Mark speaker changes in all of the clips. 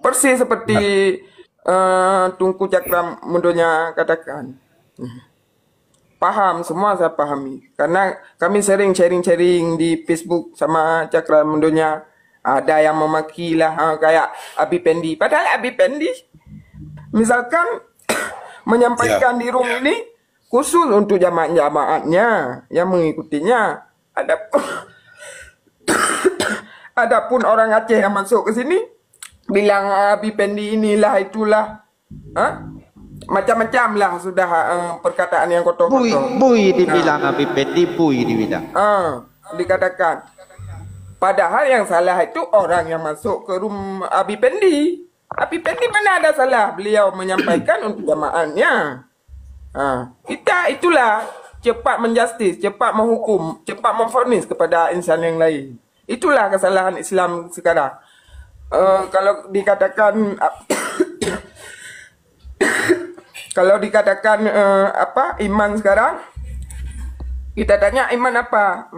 Speaker 1: Persis seperti Tunku Cakra Mundonya katakan. Paham, semua saya pahami. Karena kami sering sharing-sharing di Facebook sama Cakra Mundonya. Ada yang memaki lah, kayak Abi Pendi. Padahal Abi Pendi, misalkan menyampaikan di room ini khusus untuk jamaah-jamaahnya yang mengikutinya. Adapun orang Aceh yang masuk ke sini bilang Abi Pendi inilah itulah, macam-macam lah sudah perkataan yang kotor-kotor.
Speaker 2: Bui dibilang Abi Pendi, bui dibilang.
Speaker 1: Dikatakan. Padahal yang salah itu orang yang masuk ke room Abi Pendi. Abi Pendi mana ada salah, beliau menyampaikan untuk jamaahnya. Kita itulah cepat menjustis, cepat menghukum, cepat memvonis kepada insan yang lain. Itulah kesalahan Islam sekarang. Kalau dikatakan kalau dikatakan iman sekarang, kita tanya iman apa?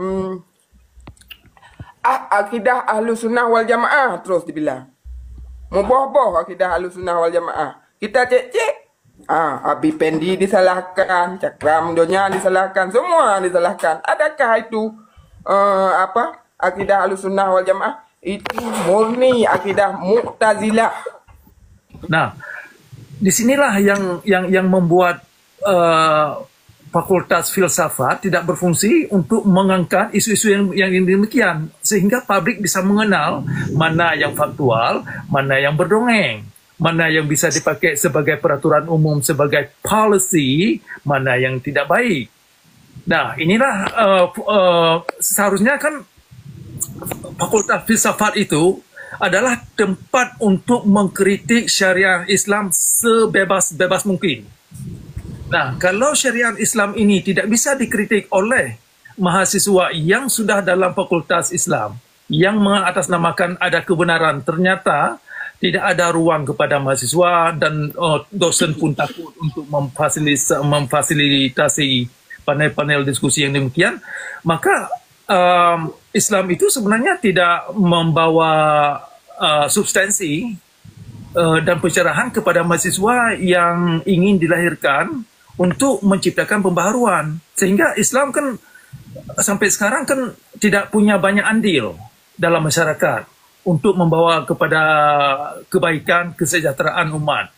Speaker 1: Akidah ahlu sunnah wal jamaah, terus dibilang. Muboh-boh akidah ahlu sunnah wal jamaah. Kita cek-cek. Abi Pendi disalahkan, Cakra Mundonya disalahkan, semua disalahkan. Adakah itu akidah ahlu sunnah wal jamaah? Itu murni akidah Mu'tazilah.
Speaker 3: Nah, disinilah yang membuat Fakultas Filsafat tidak berfungsi untuk mengangkat isu-isu yang demikian, sehingga publik bisa mengenal mana yang faktual, mana yang berdongeng, mana yang bisa dipakai sebagai peraturan umum, sebagai policy, mana yang tidak baik. Nah, inilah seharusnya kan Fakultas Filsafat itu adalah tempat untuk mengkritik syariah Islam sebebas-bebas mungkin. Nah, kalau syariat Islam ini tidak bisa dikritik oleh mahasiswa yang sudah dalam fakultas Islam, yang mengatasnamakan ada kebenaran, ternyata tidak ada ruang kepada mahasiswa dan dosen pun takut untuk memfasilitasi panel-panel diskusi yang demikian, maka Islam itu sebenarnya tidak membawa substansi dan pencerahan kepada mahasiswa yang ingin dilahirkan untuk menciptakan pembaharuan. Sehingga Islam kan sampai sekarang kan tidak punya banyak andil dalam masyarakat untuk membawa kepada kebaikan, kesejahteraan umat.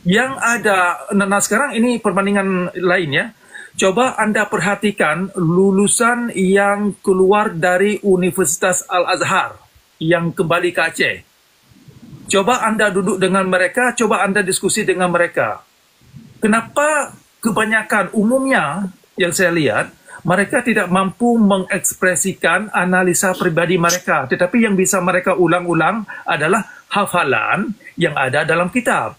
Speaker 3: Yang ada, nah sekarang ini perbandingan lain ya. Coba Anda perhatikan lulusan yang keluar dari Universitas Al-Azhar yang kembali ke Aceh. Coba Anda duduk dengan mereka, coba Anda diskusi dengan mereka. Kenapa kebanyakan umumnya yang saya lihat, mereka tidak mampu mengekspresikan analisa pribadi mereka. Tetapi yang bisa mereka ulang-ulang adalah hafalan yang ada dalam kitab.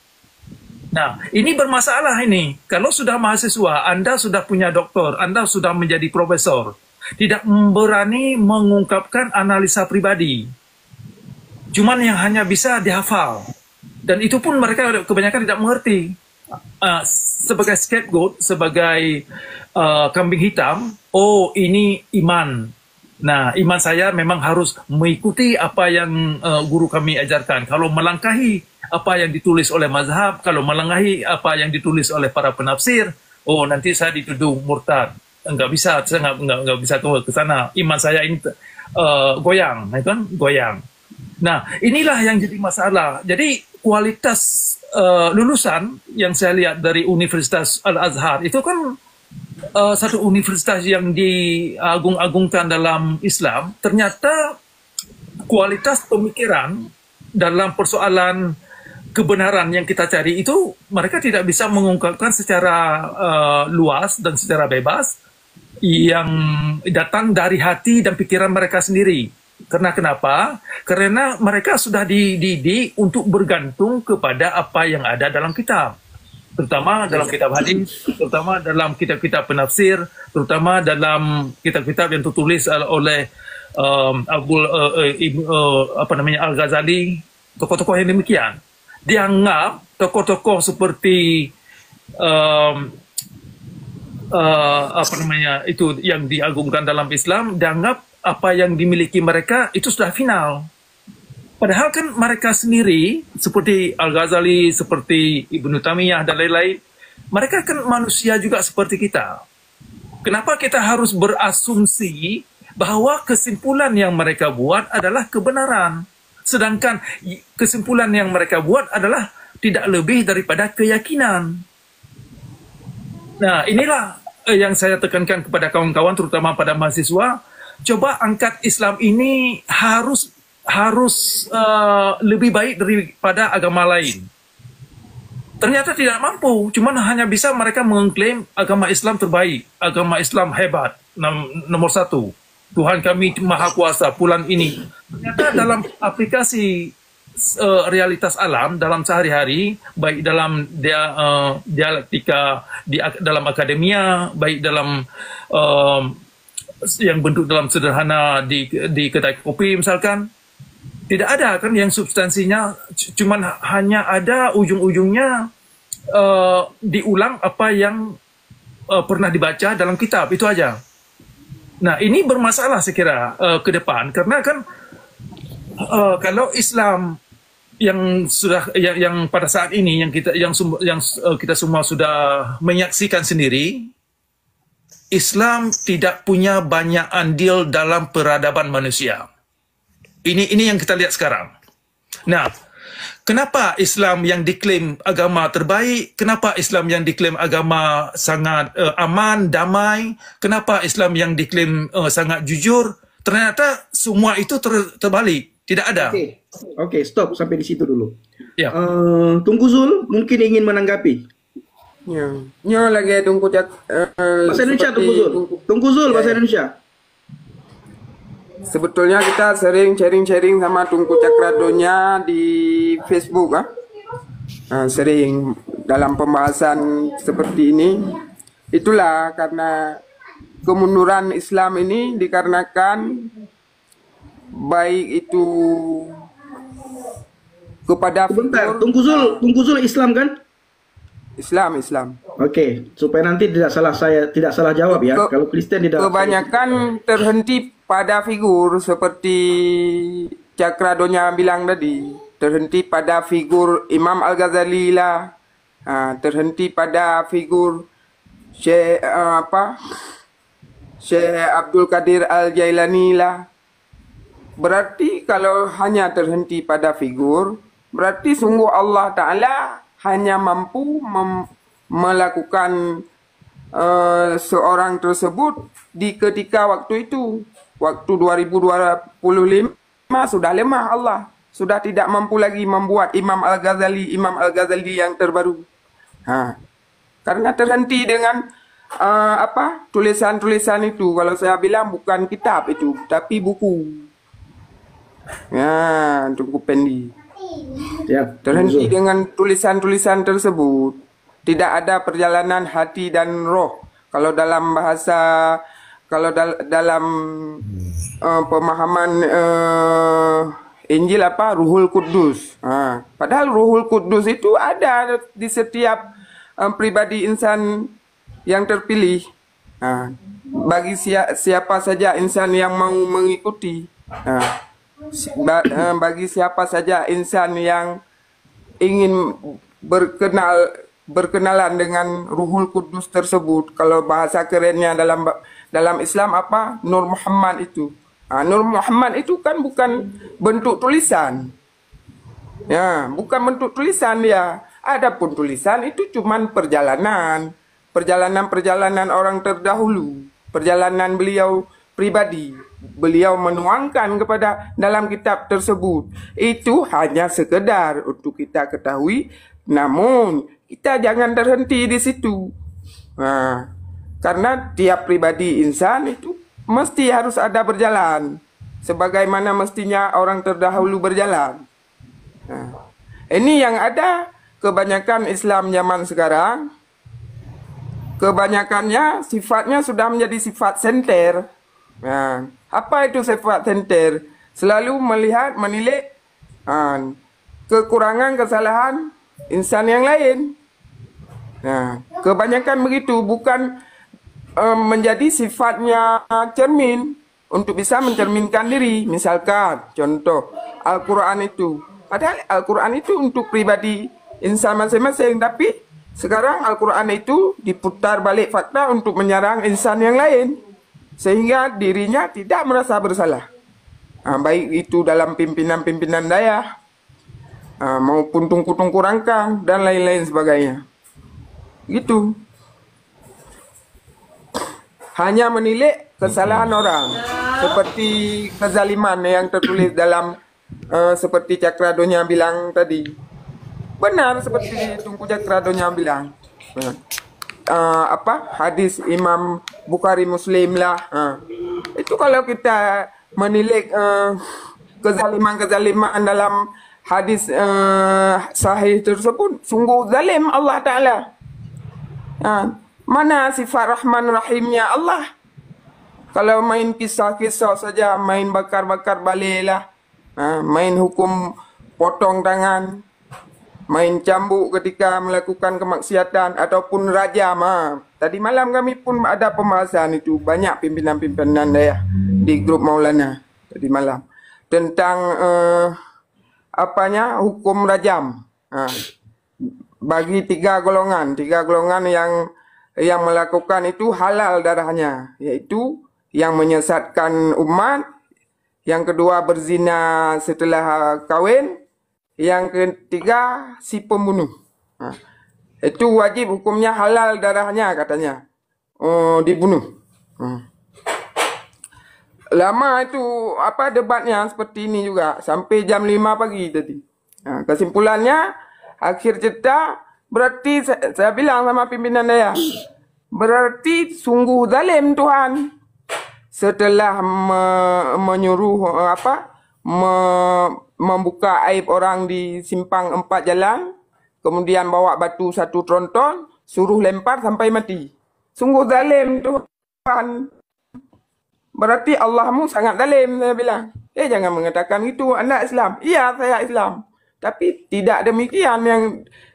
Speaker 3: Nah, ini bermasalah ini. Kalau sudah mahasiswa, Anda sudah punya doktor, Anda sudah menjadi profesor, tidak berani mengungkapkan analisa pribadi. Cuman yang hanya bisa dihafal. Dan itu pun mereka kebanyakan tidak mengerti. Sebagai scapegoat, sebagai kambing hitam, oh ini iman. Nah, iman saya memang harus mengikuti apa yang guru kami ajarkan. Kalau melangkahi apa yang ditulis oleh mazhab, kalau melangkahi apa yang ditulis oleh para penafsir, oh nanti saya dituduh murtad. Enggak bisa, saya enggak bisa ke sana. Iman saya ini goyang, kan? Goyang. Nah, inilah yang jadi masalah. Jadi kualitas lulusan yang saya lihat dari Universitas Al-Azhar itu kan satu universitas yang diagung-agungkan dalam Islam, ternyata kualitas pemikiran dalam persoalan kebenaran yang kita cari itu mereka tidak bisa mengungkapkan secara luas dan secara bebas yang datang dari hati dan pikiran mereka sendiri. Karena kenapa? Karena mereka sudah dididik untuk bergantung kepada apa yang ada dalam kitab. Terutama dalam kitab hadis, terutama dalam kitab-kitab penafsir, terutama dalam kitab-kitab yang tertulis oleh Al-Ghazali, tokoh-tokoh yang demikian. Dianggap tokoh-tokoh seperti itu yang diagungkan dalam Islam, dianggap apa yang dimiliki mereka itu sudah final. Padahal kan mereka sendiri, seperti Al-Ghazali, seperti Ibnu Taimiyah dan lain-lain, mereka kan manusia juga seperti kita. Kenapa kita harus berasumsi bahwa kesimpulan yang mereka buat adalah kebenaran, sedangkan kesimpulan yang mereka buat adalah tidak lebih daripada keyakinan. Nah, inilah yang saya tekankan kepada kawan-kawan, terutama pada mahasiswa. Coba angkat Islam ini harus lebih baik daripada agama lain. Ternyata tidak mampu, cuman hanya bisa mereka mengklaim agama Islam terbaik, agama Islam hebat, nomor satu. Tuhan kami maha kuasa, bulan ini. Ternyata dalam aplikasi realitas alam, dalam sehari-hari, baik dalam dialektika, dalam akademia, baik dalam yang bentuk dalam sederhana di kedai kopi misalkan, tidak ada kan yang substansinya, cuman hanya ada ujung-ujungnya diulang apa yang pernah dibaca dalam kitab, itu aja. Nah, ini bermasalah saya kira ke depan, karena kan kalau Islam yang sudah yang pada saat ini yang kita semua sudah menyaksikan sendiri, Islam tidak punya banyak andil dalam peradaban manusia. Ini yang kita lihat sekarang. Nah, kenapa Islam yang diklaim agama terbaik? Kenapa Islam yang diklaim agama sangat aman, damai? Kenapa Islam yang diklaim sangat jujur? Ternyata semua itu terbalik. Tidak ada.
Speaker 4: Oke, stop sampai di situ dulu.
Speaker 3: Ya.
Speaker 4: Tunggu Zul, mungkin ingin menanggapi.
Speaker 1: Nyo lagi tunggu
Speaker 4: Bahasa Indonesia, Tunggu Zul. Tunggu Zul, bahasa Indonesia.
Speaker 1: Sebetulnya kita sering sharing-sharing sama Tungku Cakradonya di Facebook, sering dalam pembahasan seperti ini. Itulah karena kemunduran Islam ini dikarenakan baik itu kepada
Speaker 4: Sebentar, Tunggu Zul Islam kan?
Speaker 1: Islam.
Speaker 4: Oke, supaya nanti tidak salah jawab ya. Kalau Kristen tidak.
Speaker 1: Kebanyakan terhenti pada figur seperti Cakradonya bilang tadi, terhenti pada figur Imam Al-Ghazali lah, terhenti pada figur Syekh Abdul Qadir Al-Jailani lah. Berarti kalau hanya terhenti pada figur, berarti sungguh Allah Ta'ala hanya mampu melakukan seorang tersebut di ketika waktu itu. Waktu 2025 sudah lemah Allah. Sudah tidak mampu lagi membuat Imam Al-Ghazali yang terbaru. Karena terhenti dengan tulisan-tulisan itu. Kalau saya bilang bukan kitab itu, tapi buku. Tunggu Pendi.
Speaker 4: Ya,
Speaker 1: terhenti dengan tulisan-tulisan tersebut. Tidak ada perjalanan hati dan roh. Kalau dalam bahasa, dalam pemahaman Injil Ruhul Kudus. Padahal Ruhul Kudus itu ada di setiap pribadi insan yang terpilih. Bagi siapa saja insan yang mau mengikuti. Bagi siapa saja insan yang ingin berkenalan dengan Ruhul Kudus tersebut. Kalau bahasa kerennya dalam Islam Nur Muhammad itu. Nur Muhammad itu kan bukan bentuk tulisan. Bukan bentuk tulisan dia. Adapun tulisan itu cuman perjalanan orang terdahulu, perjalanan beliau pribadi. Beliau menuangkan kepada dalam kitab tersebut. Itu hanya sekedar untuk kita ketahui, namun kita jangan terhenti di situ. Karena tiap pribadi insan itu mesti harus ada berjalan, sebagaimana mestinya orang terdahulu berjalan. Ini yang ada kebanyakan Islam zaman sekarang. Kebanyakannya sifatnya sudah menjadi sifat senter. Apa itu sifat senter? Selalu menilai kekurangan, kesalahan insan yang lain. Kebanyakan begitu, bukan menjadi sifatnya cermin. untuk bisa mencerminkan diri. Misalkan contoh Al-Quran itu, padahal Al-Quran itu untuk pribadi insan masing-masing, tapi sekarang Al-Quran itu diputar balik fakta untuk menyerang insan yang lain, sehingga dirinya tidak merasa bersalah. Baik itu dalam pimpinan-pimpinan daerah, maupun tungku-tungku rangkang dan lain-lain sebagainya. Gitu. Hanya menilik kesalahan orang, seperti kezaliman yang tertulis dalam seperti Cakradonya bilang tadi. Benar seperti Tungku Cakradonya bilang. Hadis Imam Bukhari Muslim lah. Itu kalau kita menilik kezaliman dalam hadis sahih tersebut, sungguh zalim Allah Ta'ala. Mana sifat Rahman Rahimnya Allah? Kalau main kisah-kisah saja, main bakar-bakar balik lah, main hukum potong tangan, main cambuk ketika melakukan kemaksiatan, ataupun rajam. Tadi malam kami pun ada pembahasan itu, banyak pimpinan-pimpinan daerah di grup Maulana tadi malam tentang hukum rajam bagi tiga golongan yang melakukan itu halal darahnya, yaitu yang menyesatkan umat, yang kedua berzina setelah kawin, yang ketiga si pembunuh. Itu wajib hukumnya halal darahnya katanya, dibunuh. Lama itu debatnya seperti ini juga sampai jam 5 pagi tadi. Kesimpulannya akhir cerita, berarti saya bilang sama pimpinan daerah, berarti sungguh zalim Tuhan setelah menyuruh membuka aib orang di simpang 4 jalan, kemudian bawa batu 1 tronton, suruh lempar sampai mati. Sungguh zalim Tuhan. Berarti Allahmu sangat zalim, saya bilang. Jangan mengatakan itu, Anda Islam. Iya, saya Islam. Tapi tidak demikian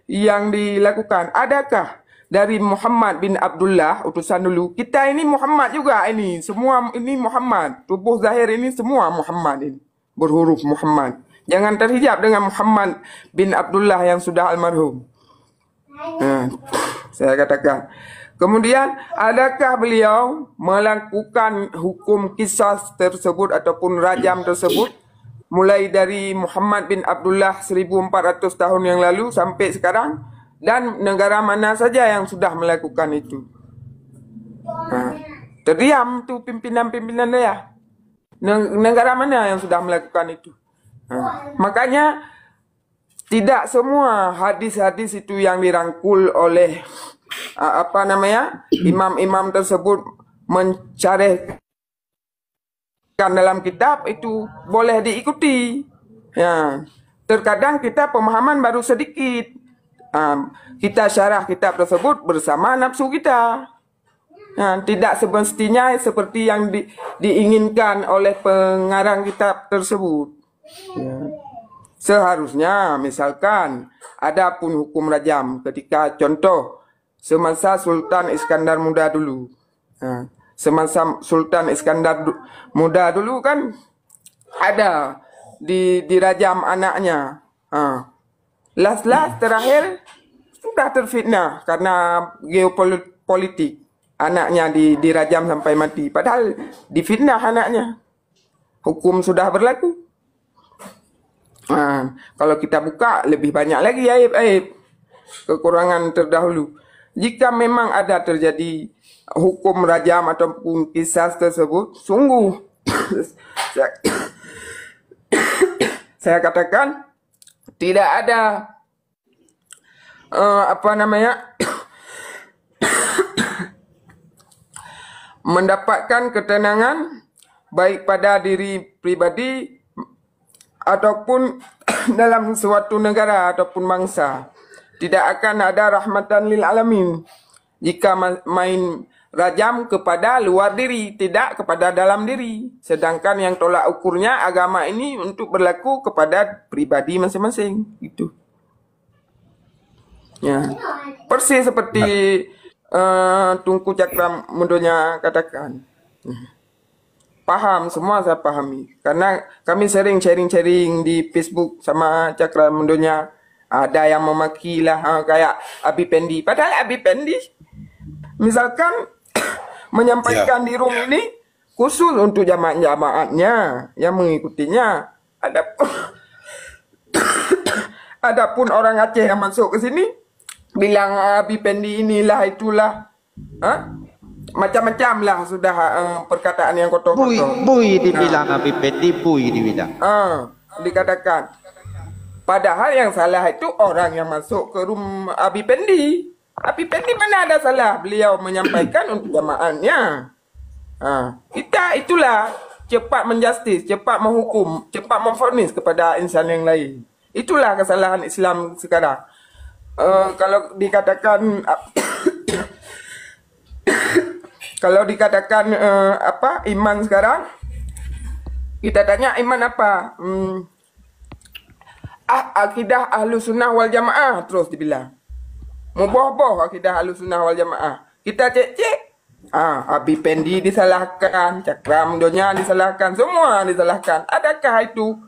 Speaker 1: yang dilakukan. Adakah dari Muhammad bin Abdullah, utusan dulu, kita ini Muhammad juga ini. Semua ini Muhammad. Tubuh zahir ini semua Muhammad ini. Berhuruf Muhammad. Jangan terhijab dengan Muhammad bin Abdullah yang sudah almarhum. Saya katakan. Kemudian, adakah beliau melakukan hukum kisah tersebut ataupun rajam tersebut mulai dari Muhammad bin Abdullah 1400 tahun yang lalu sampai sekarang, dan negara mana saja yang sudah melakukan itu? Terdiam tuh pimpinan-pimpinan daerah. Negara mana yang sudah melakukan itu? Makanya tidak semua hadis-hadis itu yang dirangkul oleh imam-imam tersebut mencarehkan dalam kitab itu boleh diikuti. Terkadang kita pemahaman baru sedikit. Kita syarah kitab tersebut bersama nafsu kita. Tidak semestinya seperti yang diinginkan oleh pengarang kitab tersebut. Seharusnya misalkan ada pun hukum rajam ketika contoh semasa Sultan Iskandar Muda dulu. Semasa Sultan Iskandar Muda dulu kan ada dirajam anaknya. Last terakhir sudah terfitnah karena geopolitik. Anaknya dirajam sampai mati. Padahal difitnah anaknya. Hukum sudah berlaku. Kalau kita buka lebih banyak lagi aib-aib, kekurangan terdahulu. Jika memang ada terjadi hukum rajam ataupun kisah tersebut, sungguh saya katakan tidak ada mendapatkan ketenangan baik pada diri pribadi ataupun dalam suatu negara ataupun bangsa. Tidak akan ada rahmatan lil alamin jika main rajam kepada luar diri, tidak kepada dalam diri. Sedangkan yang tolak ukurnya agama ini untuk berlaku kepada pribadi masing-masing. Gitu. Persis seperti Tungku Cakradonya katakan. paham, semua saya pahami. Karena kami sering sharing-sharing di Facebook sama Cakra Mendonya. Ada yang memaki lah, kayak Abi Pendi. Padahal Abi Pendi, misalkan menyampaikan di room ini khusus untuk jamaah-jamaahnya yang mengikutinya. Adapun orang Aceh yang masuk ke sini bilang Abi Pendi inilah itulah, macam-macam lah sudah perkataan yang kotor-kotor.
Speaker 2: Bui dibilang Abi Pendi, bui dibilang.
Speaker 1: Dikatakan. Padahal yang salah itu orang yang masuk ke room Abi Pendi. Abi Pendi mana ada salah, beliau menyampaikan untuk jamaahnya. Kita itulah cepat menjustis, cepat menghukum, cepat memvonis kepada insan yang lain. Itulah kesalahan Islam sekarang. Kalau dikatakan kalau dikatakan iman sekarang, kita tanya iman apa? Akidah ahlu sunnah wal jamaah, terus dibilang. Muboh-boh akidah ahlu sunnah wal jamaah. Kita cek-cek. Abi Pendi disalahkan, Cakra Mendonya disalahkan, semua disalahkan. Adakah itu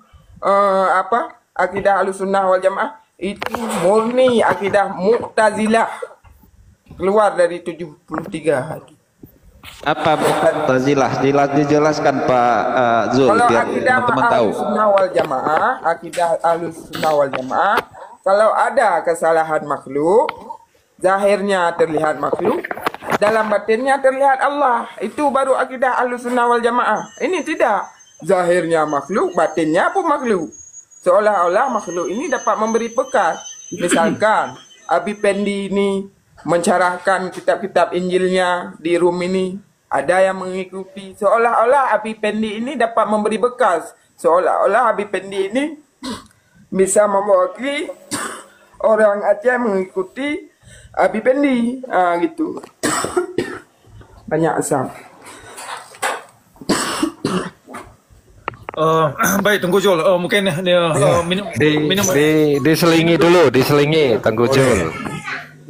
Speaker 1: akidah ahlu sunnah wal jamaah? Itu murni akidah Mu'tazilah. Keluar dari 73.
Speaker 2: Apa Mu'tazilah? Dijelaskan Pak Zul
Speaker 1: Kalau
Speaker 2: biar
Speaker 1: akidah
Speaker 2: teman-teman tahu.
Speaker 1: akidah Ahlus Sunnah wal Jamaah, kalau ada kesalahan makhluk, zahirnya terlihat makhluk, dalam batinnya terlihat Allah. Itu baru akidah Ahlus Sunnah wal Jamaah. Ini tidak. Zahirnya makhluk, batinnya pun makhluk. Seolah-olah makhluk ini dapat memberi bekas. Misalkan Abi Pendi ini mencarahkan kitab-kitab Injilnya di room ini, ada yang mengikuti, seolah-olah Abi Pendi ini dapat memberi bekas, seolah-olah Abi Pendi ini bisa mewakili orang Aceh mengikuti Abi Pendi, gitu. Banyak asam.
Speaker 3: Baik, Tengku Jul, mungkin minum.
Speaker 5: Diselingi dulu, diselingi Tengku Jul.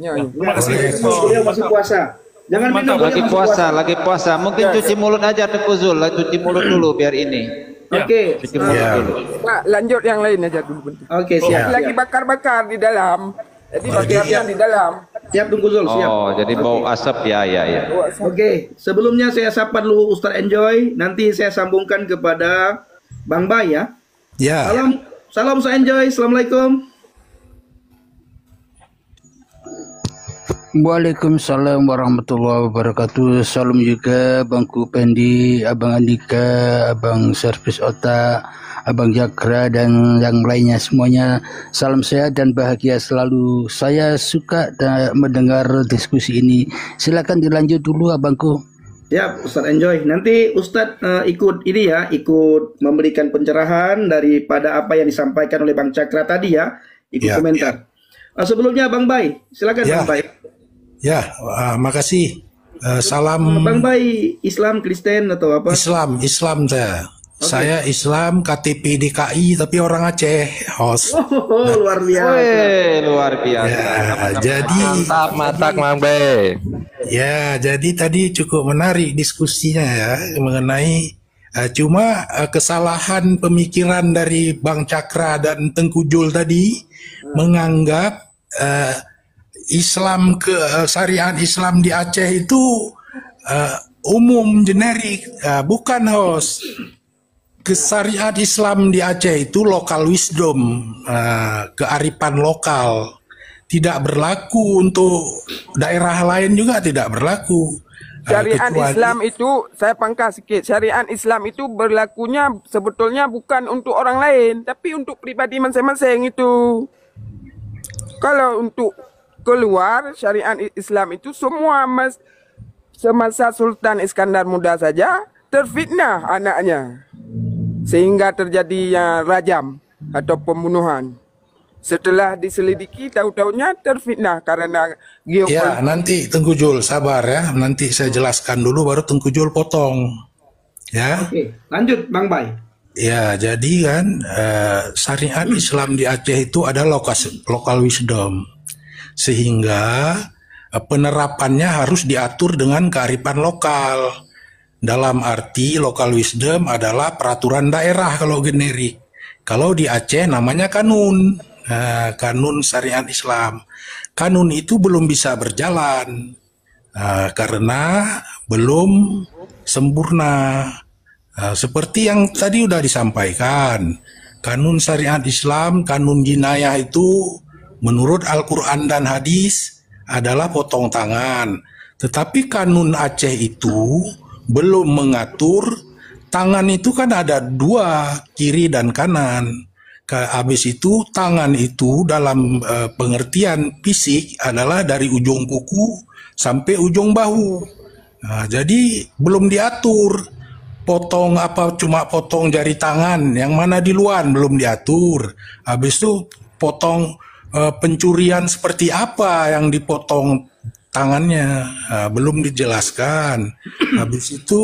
Speaker 3: Terima kasih.
Speaker 4: Beliau masih puasa. Jangan minum.
Speaker 2: Lagi puasa. Mungkin cuci mulut aja Tengku Zul, cuci mulut dulu biar ini.
Speaker 4: Oke.
Speaker 2: Cuci mulut dulu.
Speaker 1: Lanjut yang lain aja dulu.
Speaker 4: Oke, siap.
Speaker 1: Lagi bakar-bakar di dalam. Jadi bakarnya di dalam.
Speaker 4: Siap Tengku Zul, siap.
Speaker 2: Oh, jadi bau asap ya.
Speaker 4: Oke, sebelumnya saya sapa dulu Ustadz Enjoy, nanti saya sambungkan kepada Bang Bay ya.
Speaker 6: Ya.
Speaker 4: Salam Ustadz Enjoy, Assalamualaikum.
Speaker 7: Waalaikumsalam warahmatullahi wabarakatuh. Salam juga Bangku Pendi, Abang Andika, Abang Servis Otak, Abang Jakra dan yang lainnya semuanya. Salam sehat dan bahagia selalu. Saya suka mendengar diskusi ini. Silakan dilanjut dulu Abangku.
Speaker 4: Ya, Ustadz Enjoy. Nanti Ustadz ikut memberikan pencerahan daripada apa yang disampaikan oleh Bang Cakra tadi ya. Ikut komentar. Sebelumnya Bang Bay, silakan Bang Bay.
Speaker 6: Ya, makasih. Salam.
Speaker 4: Bang Bay, Islam, Kristen atau apa?
Speaker 6: Islam saya. Okay. Saya Islam, KTP DKI, tapi orang Aceh, host.
Speaker 4: Luar biasa.
Speaker 2: Luar biasa.
Speaker 6: Ya, jadi
Speaker 5: Mantap Bang Bay.
Speaker 6: Ya, jadi tadi cukup menarik diskusinya ya mengenai cuma kesalahan pemikiran dari Bang Cakra dan Tengku Jul tadi menganggap Islam syariat Islam di Aceh itu umum generik, bukan host. Syariat Islam di Aceh itu local wisdom, kearifan lokal, tidak berlaku untuk daerah lain juga tidak berlaku.
Speaker 1: Syariat Islam itu, saya pangkas sikit, syariat Islam itu berlakunya sebetulnya bukan untuk orang lain, tapi untuk pribadi masing-masing itu. Kalau untuk keluar syariat Islam itu semua semasa Sultan Iskandar Muda saja terfitnah anaknya sehingga terjadinya rajam atau pembunuhan. Setelah diselidiki tahu-tahunya terfitnah karena geopolitik.
Speaker 6: Ya, nanti Tengku Jul sabar ya, nanti saya jelaskan dulu baru Tengku Jul potong. Ya.
Speaker 4: Oke, lanjut Bang Bay.
Speaker 6: Ya, jadi kan syariat Islam di Aceh itu ada local wisdom. Sehingga penerapannya harus diatur dengan kearifan lokal. dalam arti local wisdom adalah peraturan daerah kalau generik. Kalau di Aceh namanya kanun, kanun syariat Islam. Kanun itu belum bisa berjalan karena belum sempurna. Seperti yang tadi sudah disampaikan, kanun syariat Islam, kanun jinayah itu menurut Al-Quran dan hadis adalah potong tangan. Tetapi kanun Aceh itu belum mengatur tangan itu kan ada dua, kiri dan kanan. Habis itu tangan itu dalam pengertian fisik adalah dari ujung kuku sampai ujung bahu. Jadi belum diatur. Potong apa cuma potong jari tangan, yang mana di luar belum diatur. Habis itu potong pencurian seperti apa yang dipotong tangannya, belum dijelaskan. Habis itu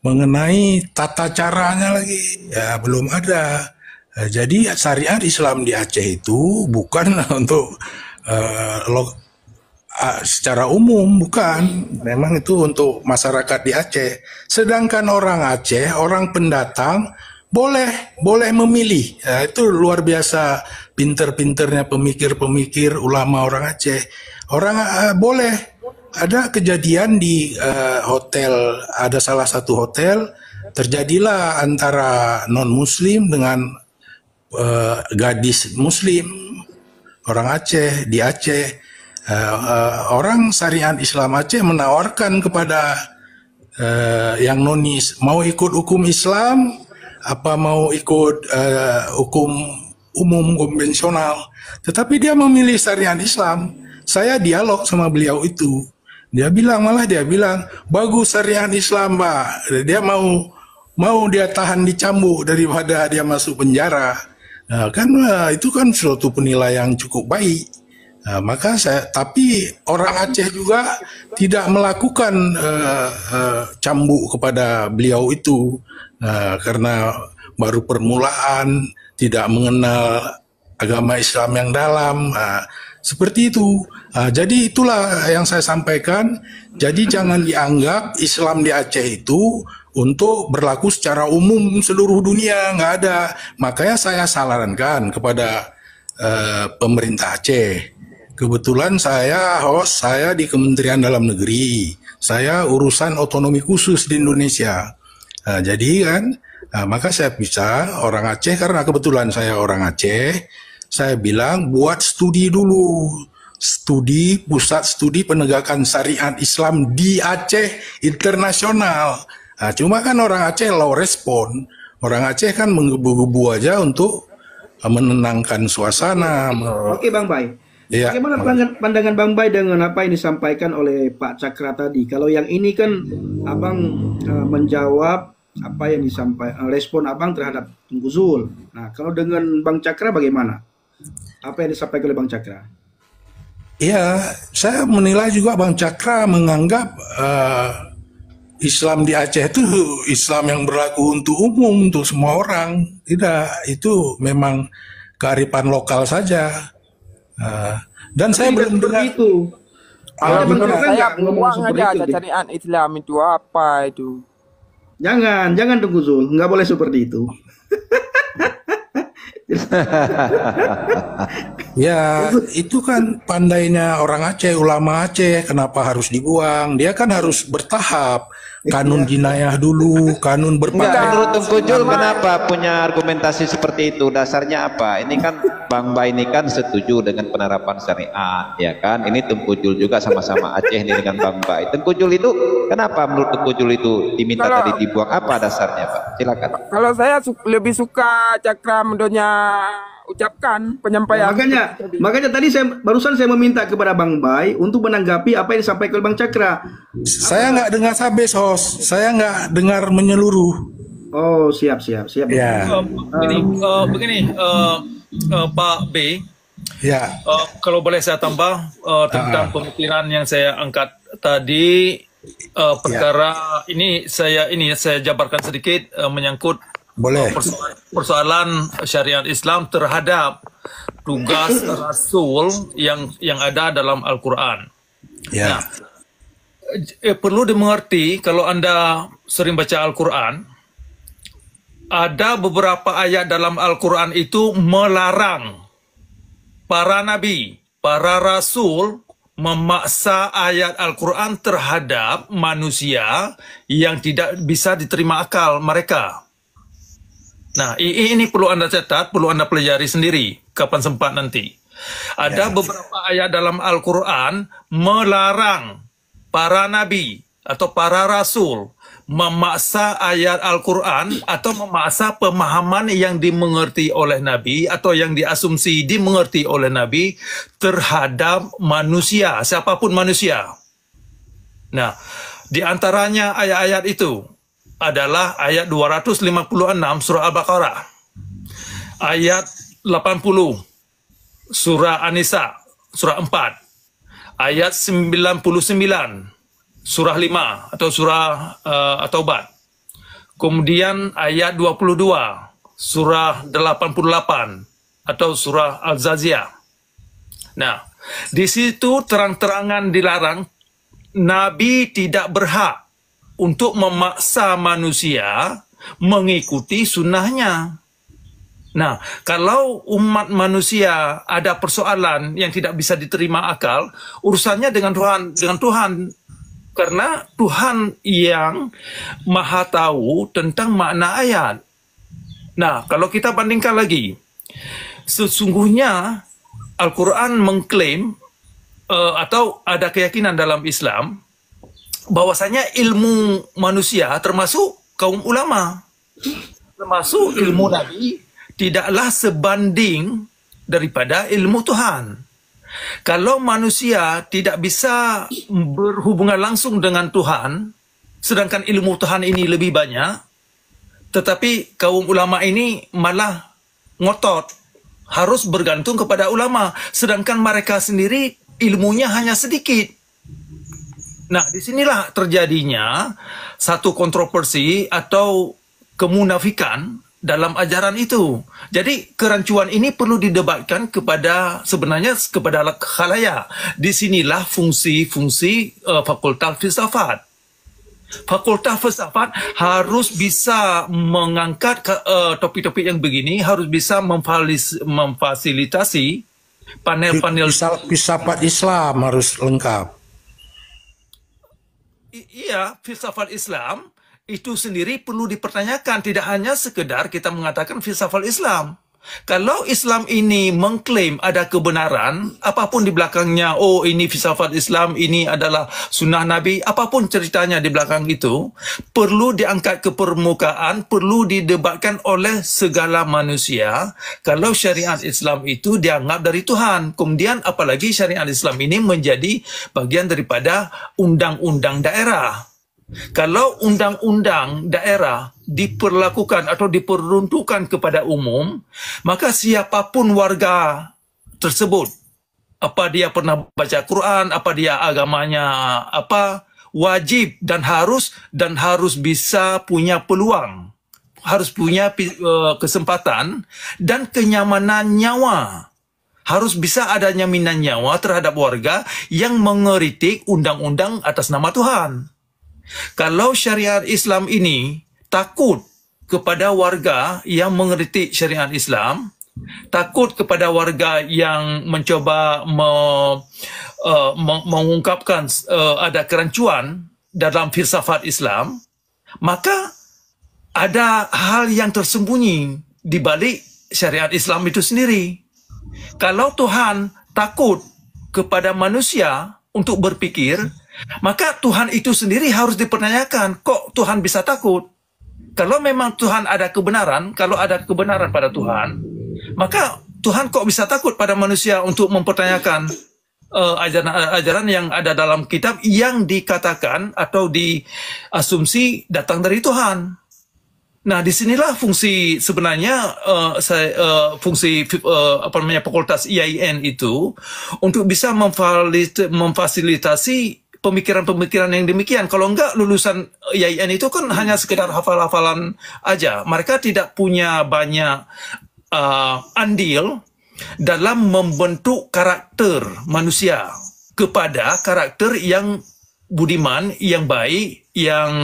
Speaker 6: mengenai tata caranya lagi, ya belum ada. Jadi syariat Islam di Aceh itu bukan untuk secara umum, bukan. Memang itu untuk masyarakat di Aceh. Sedangkan orang Aceh, orang pendatang boleh memilih. Ya, itu luar biasa pinter-pinternya pemikir-pemikir ulama orang Aceh. Orang boleh. Ada kejadian di hotel, ada salah satu hotel, terjadilah antara non-muslim dengan gadis muslim, orang Aceh, di Aceh. Orang syariat Islam Aceh menawarkan kepada yang nonis, mau ikut hukum Islam apa mau ikut hukum umum konvensional, tetapi dia memilih syariat Islam. Saya dialog sama beliau itu, dia bilang bagus syariat Islam, Pak. Dia mau dia tahan dicambuk daripada dia masuk penjara. Itu kan suatu penilaian cukup baik. Maka tapi orang Aceh juga tidak melakukan cambuk kepada beliau itu karena baru permulaan, tidak mengenal agama Islam yang dalam, seperti itu. Jadi itulah yang saya sampaikan. Jadi jangan dianggap Islam di Aceh itu untuk berlaku secara umum seluruh dunia, nggak ada. Makanya saya sarankan kepada pemerintah Aceh. Kebetulan saya host, saya di Kementerian Dalam Negeri. Saya urusan otonomi khusus di Indonesia. Jadi kan, maka saya bisa orang Aceh, karena kebetulan saya orang Aceh, saya bilang buat studi dulu. Studi, pusat studi penegakan syariat Islam di Aceh internasional. Cuma kan orang Aceh low respon. Orang Aceh kan menggebu-gebu aja untuk menenangkan suasana.
Speaker 4: Oke Bang Bay.
Speaker 6: Ya.
Speaker 4: Bagaimana pandangan Bang Bay dengan apa yang disampaikan oleh Pak Cakra tadi? Kalau yang ini kan Abang menjawab apa yang disampaikan, respon Abang terhadap Tengku Zul. Nah, kalau dengan Bang Cakra bagaimana? Apa yang disampaikan oleh Bang Cakra?
Speaker 6: Ya, saya menilai juga Bang Cakra menganggap Islam di Aceh itu Islam yang berlaku untuk umum, untuk semua orang. Tidak, itu memang kearifan lokal saja. Dan saya belum dengar
Speaker 4: itu.
Speaker 1: Kalau menurut
Speaker 4: Kan
Speaker 1: saya
Speaker 4: nggak ngomong
Speaker 1: buang
Speaker 4: seperti
Speaker 1: aja
Speaker 4: itu, Dik.
Speaker 1: syariat Islam itu apa itu.
Speaker 4: Jangan Tengku Zul, nggak boleh seperti itu.
Speaker 6: Ya, itu kan pandainya orang Aceh, ulama Aceh, kenapa harus dibuang? Dia kan harus bertahap. Kanun jinayah dulu, kanun berpakaian.
Speaker 2: Menurut Tengku Jul kenapa punya argumentasi seperti itu? Dasarnya apa? Ini kan Bang Bay ini kan setuju dengan penerapan syariat, ya kan? Ini Tengku Jul juga sama-sama Aceh ini dengan Bang Bay. Tengku Jul itu kenapa menurut Tengku Jul itu diminta tadi dibuang? Apa dasarnya, Pak? Silakan.
Speaker 1: Kalau saya lebih suka Cakra Mendonya ucapkan penyampaian.
Speaker 4: Makanya tadi barusan saya meminta kepada Bang Bay untuk menanggapi apa yang disampaikan oleh Bang Cakra.
Speaker 6: Saya nggak dengar habis, host. Saya nggak dengar menyeluruh.
Speaker 4: Oh, siap.
Speaker 6: Ya.
Speaker 3: Begini, Pak B.
Speaker 6: Ya.
Speaker 3: Kalau boleh saya tambah tentang pemikiran yang saya angkat tadi, perkara ini saya jabarkan sedikit menyangkut
Speaker 6: Boleh.
Speaker 3: persoalan syariat Islam terhadap tugas Rasul yang ada dalam Al-Quran.
Speaker 6: Ya.
Speaker 3: Nah, perlu dimengerti kalau Anda sering baca Al-Quran, ada beberapa ayat dalam Al-Quran itu melarang para nabi, para rasul memaksa ayat Al-Quran terhadap manusia yang tidak bisa diterima akal mereka. Nah, ini perlu Anda catat, perlu Anda pelajari sendiri kapan sempat nanti. Ada beberapa ayat dalam Al-Quran melarang para nabi atau para rasul memaksa ayat Al-Quran atau memaksa pemahaman yang dimengerti oleh nabi atau yang diasumsi dimengerti oleh nabi terhadap manusia, siapapun manusia. Nah, di antaranya ayat-ayat itu adalah ayat 256 surah Al-Baqarah, ayat 80 surah An-Nisa surah 4, ayat 99 surah 5 atau surah At-Taubat, kemudian ayat 22 surah 88 atau surah Al-Zaziyah. Nah, di situ terang-terangan dilarang nabi tidak berhak untuk memaksa manusia mengikuti sunnahnya. Nah, kalau umat manusia ada persoalan yang tidak bisa diterima akal, urusannya dengan Tuhan. Karena Tuhan yang maha tahu tentang makna ayat. Nah, kalau kita bandingkan lagi, sesungguhnya Al-Quran mengklaim atau ada keyakinan dalam Islam bahwasanya ilmu manusia termasuk kaum ulama, termasuk ilmu Nabi, tidaklah sebanding daripada ilmu Tuhan. Kalau manusia tidak bisa berhubungan langsung dengan Tuhan, sedangkan ilmu Tuhan ini lebih banyak, tetapi kaum ulama ini malah ngotot harus bergantung kepada ulama, sedangkan mereka sendiri ilmunya hanya sedikit. Nah, disinilah terjadinya satu kontroversi atau kemunafikan dalam ajaran itu. Jadi kerancuan ini perlu didebatkan sebenarnya kepada khalayak. Disinilah fungsi-fungsi Fakultas Filsafat. Fakultas Filsafat harus bisa mengangkat topik-topik yang begini, harus bisa memfasilitasi panel-panel.
Speaker 6: Filsafat Islam harus lengkap.
Speaker 3: Iya, filsafat Islam itu sendiri perlu dipertanyakan. Tidak hanya sekedar kita mengatakan filsafat Islam. Kalau Islam ini mengklaim ada kebenaran, apapun di belakangnya, oh ini filsafat Islam, ini adalah sunnah Nabi, apapun ceritanya di belakang itu, perlu diangkat ke permukaan, perlu didebatkan oleh segala manusia. Kalau syariat Islam itu dianggap dari Tuhan, kemudian apalagi syariat Islam ini menjadi bagian daripada undang-undang daerah. Kalau undang-undang daerah diperlakukan atau diperuntukkan kepada umum, maka siapapun warga tersebut, apa dia pernah baca Quran, apa dia agamanya apa, wajib dan harus bisa punya peluang, harus punya kesempatan dan kenyamanan nyawa. Harus bisa ada jaminan nyawa terhadap warga yang mengeritik undang-undang atas nama Tuhan. Kalau syariat Islam ini takut kepada warga yang mengeritik syariat Islam, takut kepada warga yang mencoba mengungkapkan ada kerancuan dalam filsafat Islam, maka ada hal yang tersembunyi di balik syariat Islam itu sendiri. Kalau Tuhan takut kepada manusia untuk berpikir, maka Tuhan itu sendiri harus dipertanyakan. Kok Tuhan bisa takut? Kalau memang Tuhan ada kebenaran, kalau ada kebenaran pada Tuhan, maka Tuhan kok bisa takut pada manusia untuk mempertanyakan ajaran-ajaran yang ada dalam kitab yang dikatakan atau diasumsi datang dari Tuhan. Nah, disinilah fungsi sebenarnya Fakultas IAIN itu untuk bisa memfasilitasi pemikiran-pemikiran yang demikian. Kalau enggak, lulusan IAIN itu kan hanya sekedar hafal-hafalan aja. Mereka tidak punya banyak andil dalam membentuk karakter manusia kepada karakter yang budiman, yang baik, yang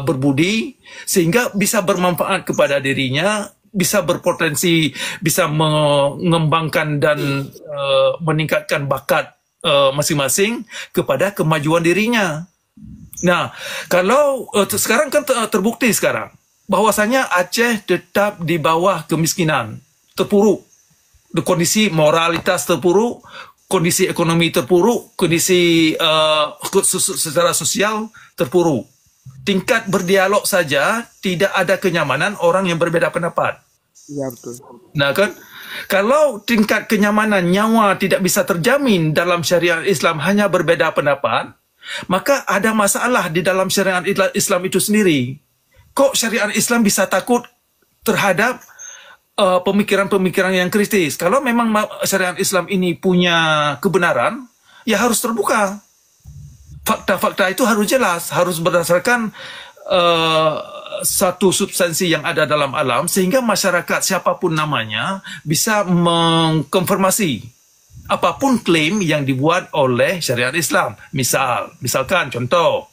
Speaker 3: berbudi, sehingga bisa bermanfaat kepada dirinya, bisa berpotensi, bisa mengembangkan dan meningkatkan bakat masing-masing kepada kemajuan dirinya. Nah, kalau sekarang kan terbukti sekarang bahwasanya Aceh tetap di bawah kemiskinan, terpuruk, kondisi moralitas terpuruk, kondisi ekonomi terpuruk, kondisi secara sosial terpuruk. Tingkat berdialog saja tidak ada kenyamanan orang yang berbeda pendapat.
Speaker 1: Iya betul.
Speaker 3: Nah kan, kalau tingkat kenyamanan nyawa tidak bisa terjamin dalam syariat Islam, hanya berbeda pendapat, maka ada masalah di dalam syariat Islam itu sendiri. Kok syariat Islam bisa takut terhadap pemikiran-pemikiran yang kritis? Kalau memang syariat Islam ini punya kebenaran, ya harus terbuka. Fakta-fakta itu harus jelas, harus berdasarkan satu substansi yang ada dalam alam, sehingga masyarakat siapapun namanya bisa mengkonfirmasi apapun klaim yang dibuat oleh syariat Islam. Misalkan contoh,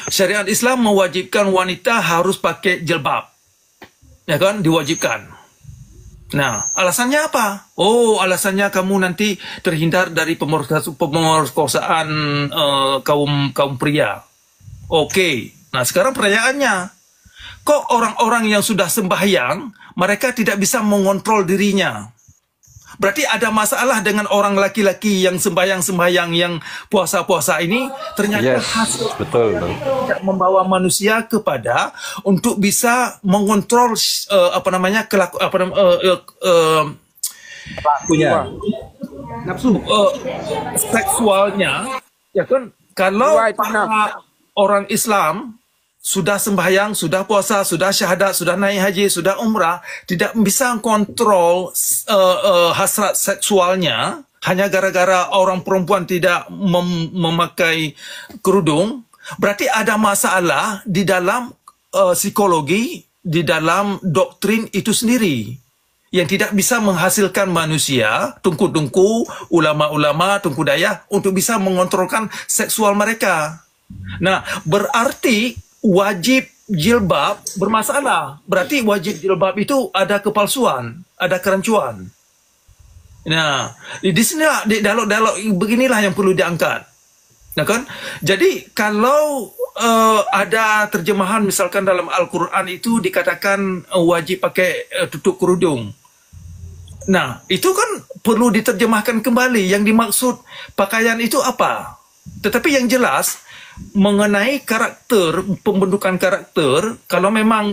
Speaker 3: syariat Islam mewajibkan wanita harus pakai jilbab, ya kan, diwajibkan. Nah, alasannya apa? Oh, alasannya kamu nanti terhindar dari pemerkosaan kaum pria. Oke. Nah, sekarang pertanyaannya, kok orang-orang yang sudah sembahyang, mereka tidak bisa mengontrol dirinya? Berarti ada masalah dengan orang laki-laki yang sembahyang-sembahyang, yang puasa-puasa ini, ternyata hasil
Speaker 5: betul.
Speaker 3: tidak membawa manusia kepada untuk bisa mengontrol punya
Speaker 4: Nafsu.
Speaker 3: seksualnya, ya kan? Kalau para orang Islam sudah sembahyang, sudah puasa, sudah syahadat, sudah naik haji, sudah umrah, tidak bisa kontrol hasrat seksualnya hanya gara-gara orang perempuan tidak memakai kerudung, berarti ada masalah di dalam psikologi, di dalam doktrin itu sendiri, yang tidak bisa menghasilkan manusia, tungku-tungku, ulama-ulama, tungku daya, untuk bisa mengontrolkan seksual mereka. Nah, berarti wajib jilbab bermasalah. Berarti wajib jilbab itu ada kepalsuan, ada kerancuan. Nah, di sini di dialog-dialog beginilah yang perlu diangkat. Nah kan? Jadi kalau ada terjemahan misalkan dalam Al-Quran itu dikatakan wajib pakai tutup kerudung. Nah, itu kan perlu diterjemahkan kembali. Yang dimaksud pakaian itu apa? Tetapi yang jelas, mengenai karakter, pembentukan karakter, kalau memang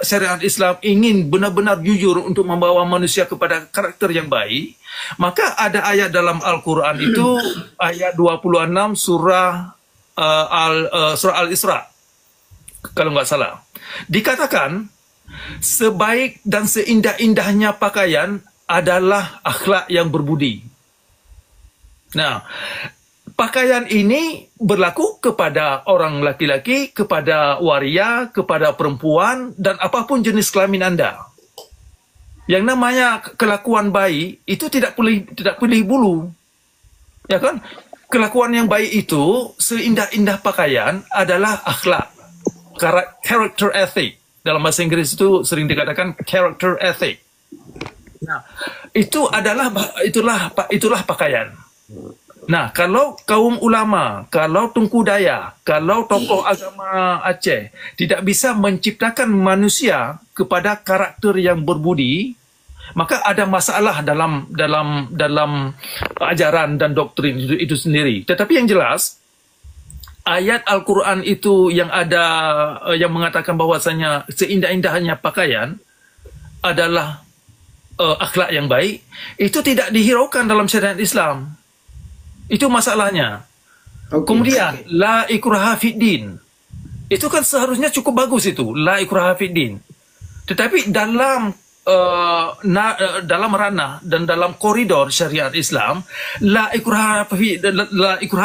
Speaker 3: syariat Islam ingin benar-benar jujur untuk membawa manusia kepada karakter yang baik, maka ada ayat dalam Al-Quran itu, ayat 26 surah Al-Isra, kalau nggak salah. Dikatakan, sebaik dan seindah-indahnya pakaian adalah akhlak yang berbudi. Nah, pakaian ini berlaku kepada orang laki-laki, kepada waria, kepada perempuan, dan apapun jenis kelamin Anda. Yang namanya kelakuan baik itu tidak pilih bulu. Ya kan? Kelakuan yang baik itu, seindah-indah pakaian adalah akhlak. Character ethic. Dalam bahasa Inggris itu sering dikatakan character ethic. Nah, itulah pakaian. Nah, kalau kaum ulama, kalau Tunku Daya, kalau tokoh agama Aceh tidak bisa menciptakan manusia kepada karakter yang berbudi, maka ada masalah dalam ajaran dan doktrin itu sendiri. Tetapi yang jelas, ayat Al-Quran itu yang mengatakan bahwasanya seindah-indahnya pakaian adalah akhlak yang baik, itu tidak dihiraukan dalam syariat Islam. Itu masalahnya. Kemudian, la ikraha fiddin. Itu kan seharusnya cukup bagus itu, la ikraha fiddin. Tetapi dalam ranah dan dalam koridor syariat Islam, la ikraha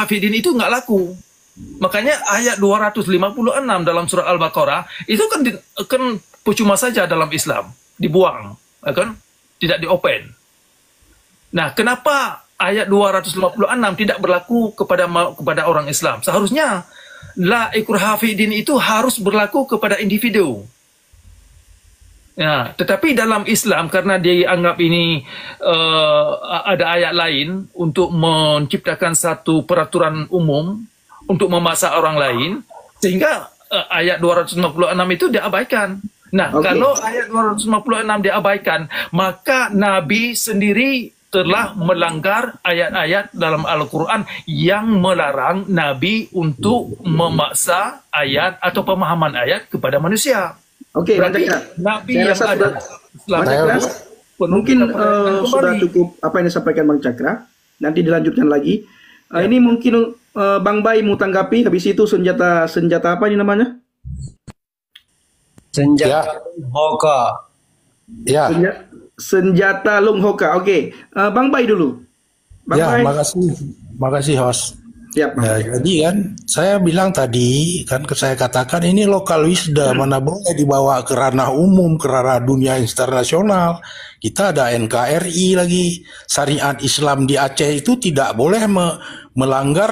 Speaker 3: fiddin itu nggak laku. Makanya ayat 256 dalam surah Al-Baqarah itu kan percuma saja dalam Islam, dibuang, kan? Tidak diopen. Nah, kenapa ayat 256 tidak berlaku kepada orang Islam. Seharusnya la ikraha fi din itu harus berlaku kepada individu. Ya, tetapi dalam Islam karena dianggap ini ada ayat lain untuk menciptakan satu peraturan umum untuk memaksa orang lain, sehingga ayat 256 itu diabaikan. Nah, kalau ayat 256 diabaikan, maka Nabi sendiri telah melanggar ayat-ayat dalam Al-Quran yang melarang Nabi untuk memaksa ayat atau pemahaman ayat kepada manusia.
Speaker 4: Oke,
Speaker 3: Berarti
Speaker 4: Cakra.
Speaker 3: Nabi
Speaker 4: Saya
Speaker 3: yang
Speaker 4: rasa
Speaker 3: ada
Speaker 4: Bang Cakra, mungkin sudah cukup apa yang disampaikan Bang Cakra. Nanti dilanjutkan lagi. Ini mungkin Bang Bay mau tanggapi. Habis itu senjata apa ini namanya?
Speaker 8: Senjata Hoka.
Speaker 6: Ya,
Speaker 4: Senjata Lung Hoka. Oke, Bang Bay dulu. Bang
Speaker 6: ya,
Speaker 4: Bay.
Speaker 6: makasih host.
Speaker 4: Siap, Bang.
Speaker 6: Ya, jadi kan saya bilang tadi kan saya katakan ini lokal wisdom, mana boleh dibawa ke ranah umum, ke ranah dunia internasional. Kita ada NKRI lagi, syariat Islam di Aceh itu tidak boleh melanggar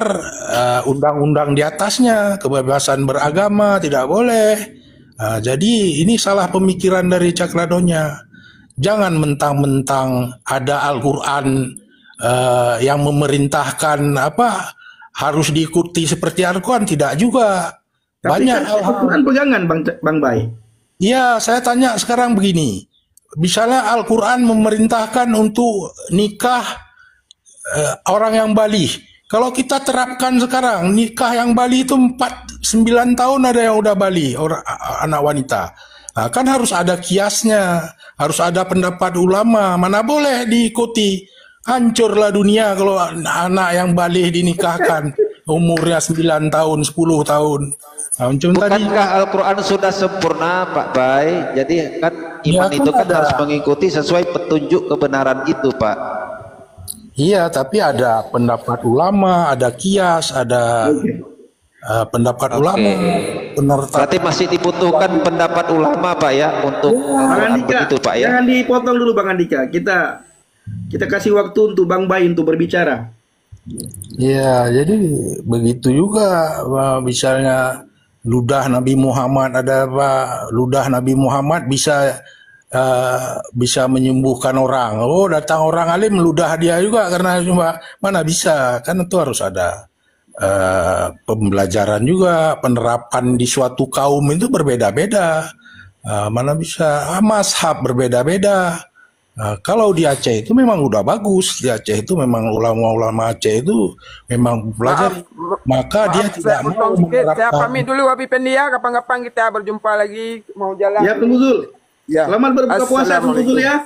Speaker 6: undang-undang di atasnya, kebebasan beragama tidak boleh. Jadi ini salah pemikiran dari Cakradonya. Jangan mentang-mentang ada Al-Quran yang memerintahkan harus diikuti seperti Al-Quran, tidak juga.
Speaker 4: Tapi
Speaker 6: Banyak
Speaker 4: kan Al-Quran pegangan Bang Bay.
Speaker 6: Ya, saya tanya sekarang begini. Misalnya Al-Quran memerintahkan untuk nikah orang yang balik. Kalau kita terapkan sekarang, nikah yang balik itu 9 tahun ada yang udah balik, anak wanita. Nah, kan harus ada kiasnya, harus ada pendapat ulama, mana boleh diikuti. Hancurlah dunia kalau anak yang balik dinikahkan umurnya 9 tahun, 10 tahun. Nah,
Speaker 2: Bukankah Al-Quran sudah sempurna, Pak Bay? Jadi kan iman itu kan harus mengikuti sesuai petunjuk kebenaran itu, Pak.
Speaker 6: Iya, tapi ada pendapat ulama, ada kias, ada pendapat ulama.
Speaker 4: Berarti
Speaker 2: masih dibutuhkan pendapat ulama, Pak ya, untuk
Speaker 4: Bang Andika,
Speaker 2: begitu, Pak ya.
Speaker 4: jangan dipotong dulu Bang Andika. Kita kasih waktu untuk Bang Bay untuk berbicara.
Speaker 6: Ya, jadi begitu juga misalnya ludah Nabi Muhammad ludah Nabi Muhammad bisa menyembuhkan orang. Oh, datang orang alim meludah dia juga karena cuma mana bisa, kan itu harus ada pembelajaran juga, penerapan di suatu kaum itu berbeda-beda. Mana bisa mazhab berbeda-beda. Kalau di Aceh itu memang udah bagus, di Aceh itu memang ulama-ulama Aceh itu memang belajar, maka dia tidak mau
Speaker 1: Saya pamit dulu Habib Pendi ya, kapan-kapan kita berjumpa lagi, mau jalan.
Speaker 4: Ya, Tengku Zul.
Speaker 1: Ya.
Speaker 4: Selamat berbuka puasa Tengku Zul ya.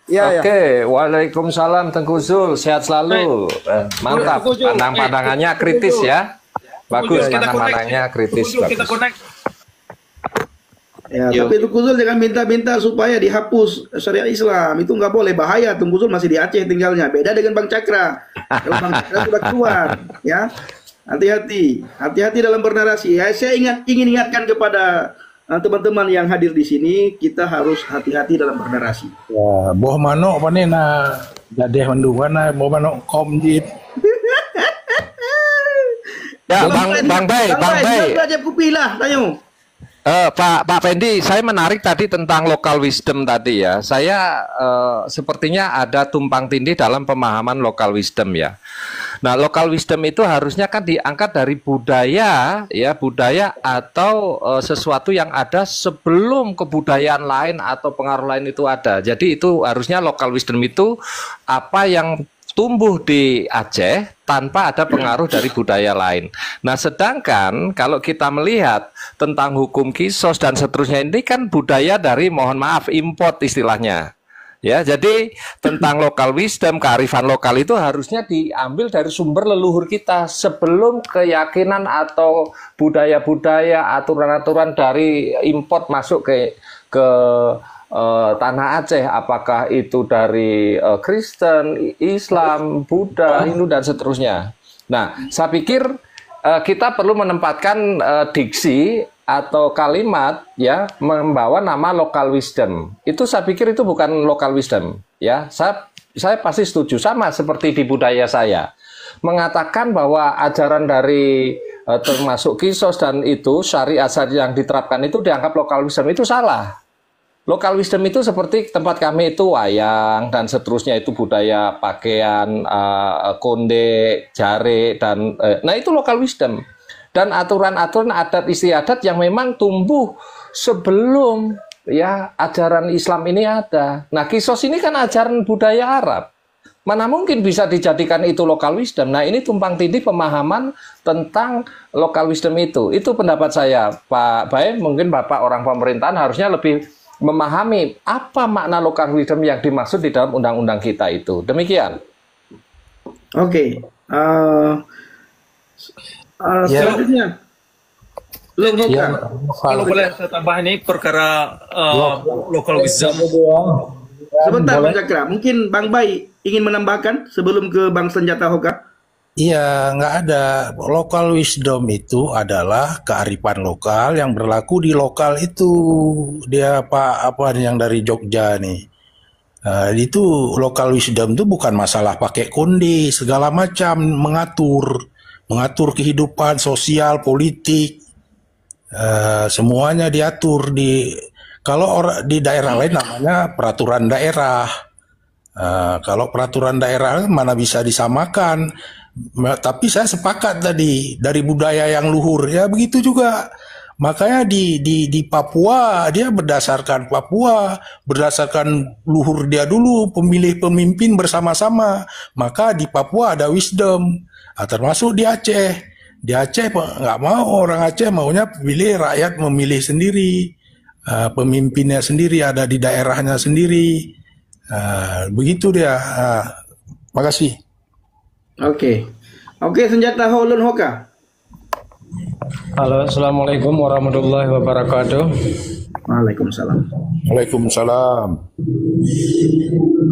Speaker 1: Ya,
Speaker 5: Oke, waalaikumsalam Tengku Zul, sehat selalu. Mantap, pandang-pandangannya kritis ya. Bagus, pandang-pandangnya kritis.
Speaker 3: Kita
Speaker 5: Bagus.
Speaker 3: connect.
Speaker 4: Ya, tapi Tengku Zul jangan minta-minta supaya dihapus syariat Islam. Itu nggak boleh, bahaya. Tengku Zul masih di Aceh tinggalnya. Beda dengan Bang Cakra. Kalau Bang Cakra sudah keluar, ya. Hati-hati. Hati-hati dalam bernarasi. Ya, saya ingin ingatkan kepada teman-teman yang hadir di sini, kita harus hati-hati dalam bernarasi.
Speaker 6: Ya, boh manok apa nih na jadeh mendungan boh manok komjit.
Speaker 5: Ya, Bang Bay.
Speaker 4: Aja kupilah, tanya.
Speaker 5: Pak Pendi, saya menarik tadi tentang local wisdom tadi ya. Saya sepertinya ada tumpang tindih dalam pemahaman local wisdom ya. Nah, local wisdom itu harusnya kan diangkat dari budaya ya, budaya atau sesuatu yang ada sebelum kebudayaan lain atau pengaruh lain itu ada. Jadi itu harusnya local wisdom itu apa yang tumbuh di Aceh tanpa ada pengaruh dari budaya lain. Nah, sedangkan kalau kita melihat tentang hukum kisos dan seterusnya ini kan budaya dari, mohon maaf, import istilahnya. Ya, jadi tentang local wisdom, kearifan lokal itu harusnya diambil dari sumber leluhur kita sebelum keyakinan atau budaya-budaya, aturan-aturan dari import masuk ke tanah Aceh, apakah itu dari Kristen, Islam, Buddha, Hindu dan seterusnya. Nah, saya pikir kita perlu menempatkan diksi atau kalimat membawa nama local wisdom. Itu saya pikir itu bukan local wisdom ya. Saya saya pasti setuju, sama seperti di budaya saya. Mengatakan bahwa ajaran dari termasuk kisos dan itu syariat yang diterapkan itu dianggap lokal wisdom, itu salah. Lokal wisdom itu seperti tempat kami itu wayang dan seterusnya, itu budaya pakaian, konde, jare, dan nah itu lokal wisdom. Dan aturan-aturan adat istiadat yang memang tumbuh sebelum ya ajaran Islam ini ada. Nah, kisos ini kan ajaran budaya Arab. Mana mungkin bisa dijadikan itu lokal wisdom. Nah, ini tumpang tindih pemahaman tentang lokal wisdom itu. Itu pendapat saya, Pak Bae. Mungkin Bapak orang pemerintahan harusnya lebih memahami apa makna lokal wisdom yang dimaksud di dalam undang-undang kita itu. Demikian.
Speaker 4: Oke. Selanjutnya,
Speaker 3: Kalau boleh saya tambah ini perkara local wisdom.
Speaker 4: sebentar Bang Cakra, mungkin Bang Bai ingin menambahkan sebelum ke Bang Senjata Hoka.
Speaker 6: Iya, nggak ada. Local wisdom itu adalah kearifan lokal yang berlaku di lokal itu. Dia apa yang dari Jogja nih. Itu local wisdom itu bukan masalah pakai konde segala macam, mengatur kehidupan sosial, politik, semuanya diatur di. Kalau di daerah lain namanya peraturan daerah. Kalau peraturan daerah mana bisa disamakan. Tapi saya sepakat tadi dari budaya yang luhur ya begitu juga. Makanya di Papua dia berdasarkan luhur dia dulu, pemilih pemimpin bersama-sama. Maka di Papua ada wisdom. Termasuk di Aceh. Di Aceh nggak mau, orang Aceh maunya pilih rakyat memilih sendiri, pemimpinnya sendiri ada di daerahnya sendiri, begitu dia. Makasih.
Speaker 4: Oke, Senjata Holun Hoka.
Speaker 8: Halo, assalamualaikum warahmatullahi wabarakatuh.
Speaker 4: Waalaikumsalam.
Speaker 6: Waalaikumsalam.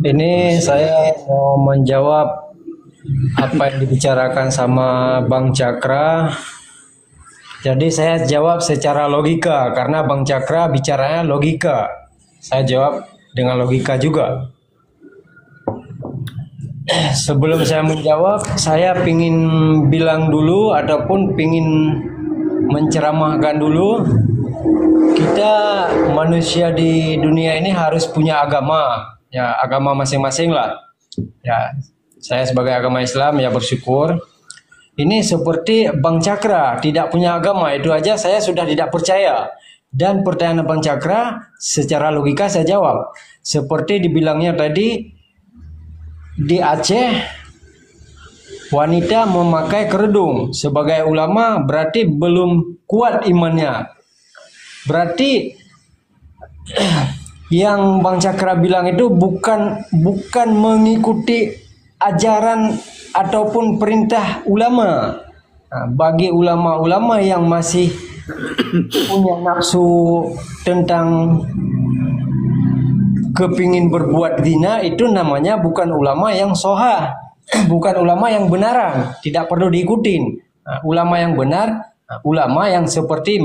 Speaker 8: Ini saya mau menjawab apa yang dibicarakan sama Bang Cakra. Jadi saya jawab secara logika karena Bang Cakra bicaranya logika. Saya jawab dengan logika juga. Sebelum saya menjawab, saya pingin bilang dulu ataupun pingin menceramahkan dulu. Kita manusia di dunia ini harus punya agama, ya agama masing-masing lah. Ya, saya sebagai agama Islam ya bersyukur. Ini seperti Bang Cakra tidak punya agama, itu aja saya sudah tidak percaya. Dan pertanyaan Bang Cakra secara logika saya jawab. Seperti dibilangnya tadi, di Aceh wanita memakai kerudung. Sebagai ulama berarti belum kuat imannya. Berarti yang Bang Cakra bilang itu bukan mengikuti ajaran ataupun perintah ulama. Nah, bagi ulama-ulama yang masih punya nafsu tentang kepingin berbuat zina, itu namanya bukan ulama yang sohah, bukan ulama yang benaran, tidak perlu diikutin. Nah, ulama yang benar, ulama yang seperti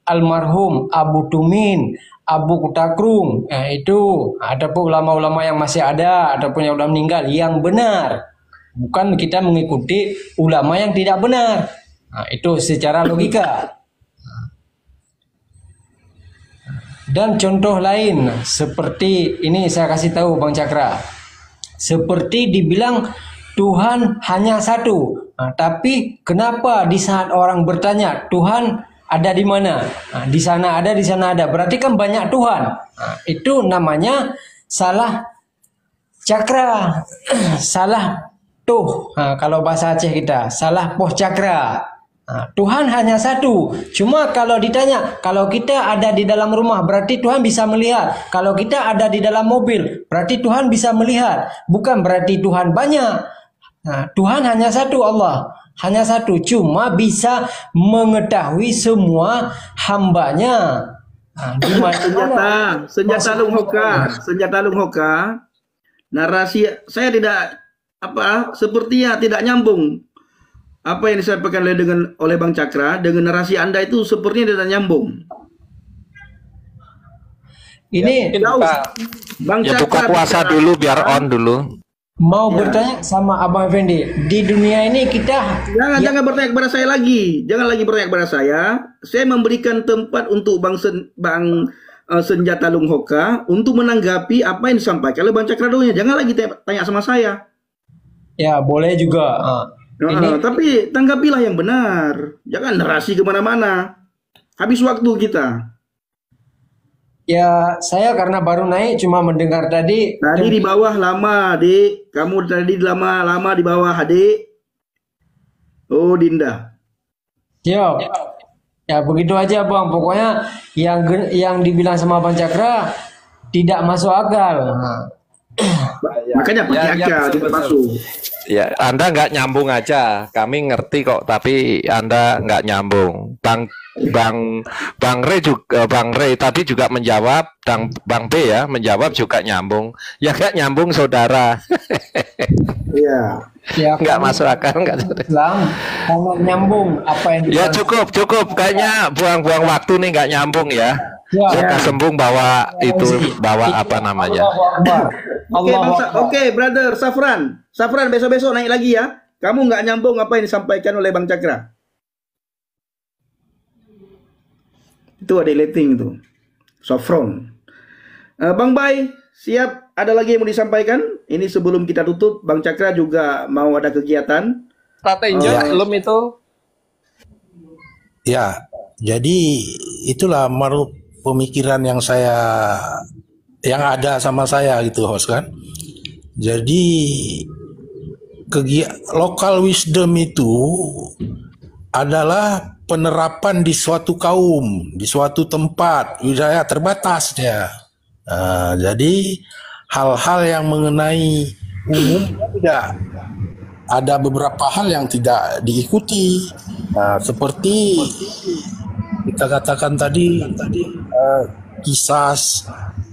Speaker 8: almarhum Abu Tumin, Abu Kutakrung, itu ataupun ulama-ulama yang masih ada ataupun yang sudah meninggal yang benar. Bukan kita mengikuti ulama yang tidak benar. Nah, itu secara logika. Dan contoh lain seperti ini saya kasih tahu Bang Cakra. Seperti dibilang Tuhan hanya satu. Nah, tapi kenapa di saat orang bertanya Tuhan ada di mana? Nah, di sana ada, di sana ada. Berarti kan banyak Tuhan. Nah, itu namanya salah cakra, salah tuh. Nah, kalau bahasa Aceh kita salah poh cakra. Nah, Tuhan hanya satu. Cuma kalau ditanya, kalau kita ada di dalam rumah berarti Tuhan bisa melihat. Kalau kita ada di dalam mobil berarti Tuhan bisa melihat. Bukan berarti Tuhan banyak. Nah, Tuhan hanya satu, Allah hanya satu. Cuma bisa mengetahui semua hambanya. Nah,
Speaker 4: Senjata Lung Hoka. Narasi saya tidak sepertinya tidak nyambung. Apa yang disampaikan oleh Bang Cakra dengan narasi Anda itu sepertinya tidak nyambung.
Speaker 5: Ini
Speaker 4: Bang
Speaker 5: ya,
Speaker 4: Cakra
Speaker 5: buka puasa dulu biar on dulu.
Speaker 8: mau bertanya sama Abang Effendi. Di dunia ini kita
Speaker 4: Jangan bertanya kepada saya lagi. Jangan lagi bertanya kepada saya. Saya memberikan tempat untuk Bang Senjata Lunghoka untuk menanggapi apa yang disampaikan oleh Bang Cakradonya. Jangan lagi tanya sama saya.
Speaker 8: ya boleh juga.
Speaker 4: Tapi tanggapilah yang benar. Jangan narasi kemana-mana. Habis waktu kita.
Speaker 8: Ya, saya karena baru naik cuma mendengar tadi.
Speaker 4: Tadi di bawah lama, Adik. Kamu tadi lama di bawah, Adik. Oh, Dinda.
Speaker 8: Siap. Ya begitu aja Bang. Pokoknya yang dibilang sama Bang Cakra tidak masuk akal.
Speaker 4: Makanya pakai aja, tidak masuk.
Speaker 5: Ya, Anda nggak nyambung aja. Kami ngerti kok, tapi Anda nggak nyambung. Bang Ray tadi juga menjawab, dan Bang B ya menjawab juga nyambung. Ya nggak nyambung, saudara.
Speaker 4: Iya.
Speaker 8: Ya,
Speaker 5: Nggak masuk akal, nggak.
Speaker 8: Islam sangat nyambung apa yang
Speaker 5: Ya cukup. Kayaknya buang-buang waktu nih, nggak nyambung ya. Suka sembung bawa apa namanya?
Speaker 4: Oke, brother Safran, besok-besok naik lagi ya. Kamu nggak nyambung apa yang disampaikan oleh Bang Cakra. Itu ada letting itu. Safron. Bang Bay, siap? Ada lagi yang mau disampaikan? Ini sebelum kita tutup, Bang Cakra juga mau ada kegiatan.
Speaker 5: Strategi belum itu?
Speaker 6: Ya, jadi itulah menurut pemikiran yang ada sama saya gitu, host kan. Jadi local wisdom itu adalah penerapan di suatu kaum, di suatu tempat, wilayah terbatas ya. Jadi hal-hal yang mengenai umum tidak, ada beberapa hal yang tidak diikuti. Seperti kita katakan tadi kisas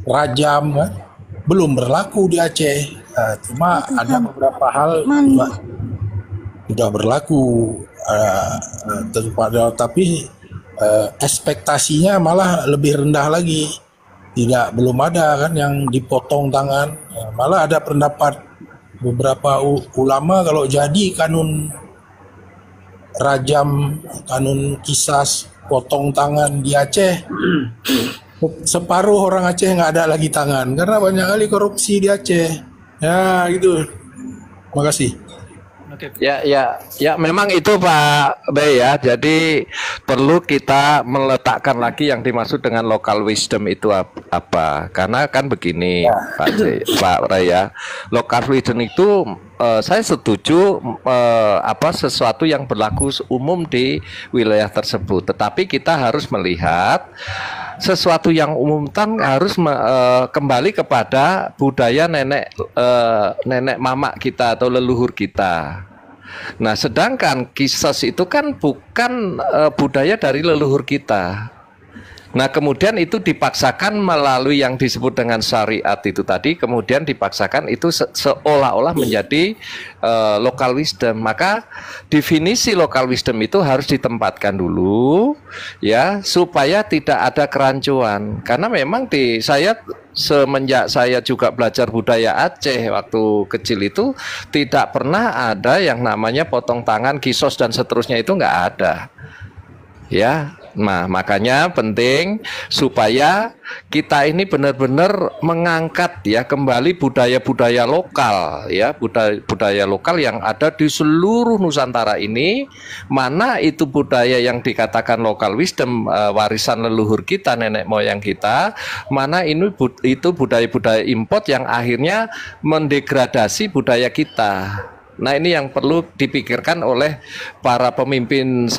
Speaker 6: rajam belum berlaku di Aceh. Cuma ada beberapa hal sudah berlaku, tapi ekspektasinya malah lebih rendah lagi. Belum ada kan yang dipotong tangan. Malah ada pendapat beberapa ulama kalau jadi kanun rajam, kanun kisas potong tangan di Aceh, separuh orang Aceh nggak ada lagi tangan karena banyak kali korupsi di Aceh. Ya gitu. Makasih.
Speaker 5: Ya, memang itu Pak B ya. Jadi perlu kita meletakkan lagi yang dimaksud dengan local wisdom itu apa? Karena kan begini, Pak Ray ya. Local wisdom itu saya setuju sesuatu yang berlaku umum di wilayah tersebut. Tetapi kita harus melihat sesuatu yang umum harus kembali kepada budaya nenek mama kita atau leluhur kita. Nah, sedangkan kisos itu kan bukan budaya dari leluhur kita. Nah, kemudian itu dipaksakan melalui yang disebut dengan syariat itu tadi, kemudian dipaksakan itu seolah-olah menjadi local wisdom. Maka definisi local wisdom itu harus ditempatkan dulu ya, supaya tidak ada kerancuan. Karena memang semenjak saya juga belajar budaya Aceh waktu kecil itu tidak pernah ada yang namanya potong tangan, kisos dan seterusnya, itu nggak ada. Ya, nah makanya penting supaya kita ini benar-benar mengangkat ya kembali budaya-budaya lokal ya, budaya lokal yang ada di seluruh Nusantara ini. Mana itu budaya yang dikatakan local wisdom, warisan leluhur kita, nenek moyang kita, mana itu budaya-budaya import yang akhirnya mendegradasi budaya kita. Nah, ini yang perlu dipikirkan oleh para pemimpin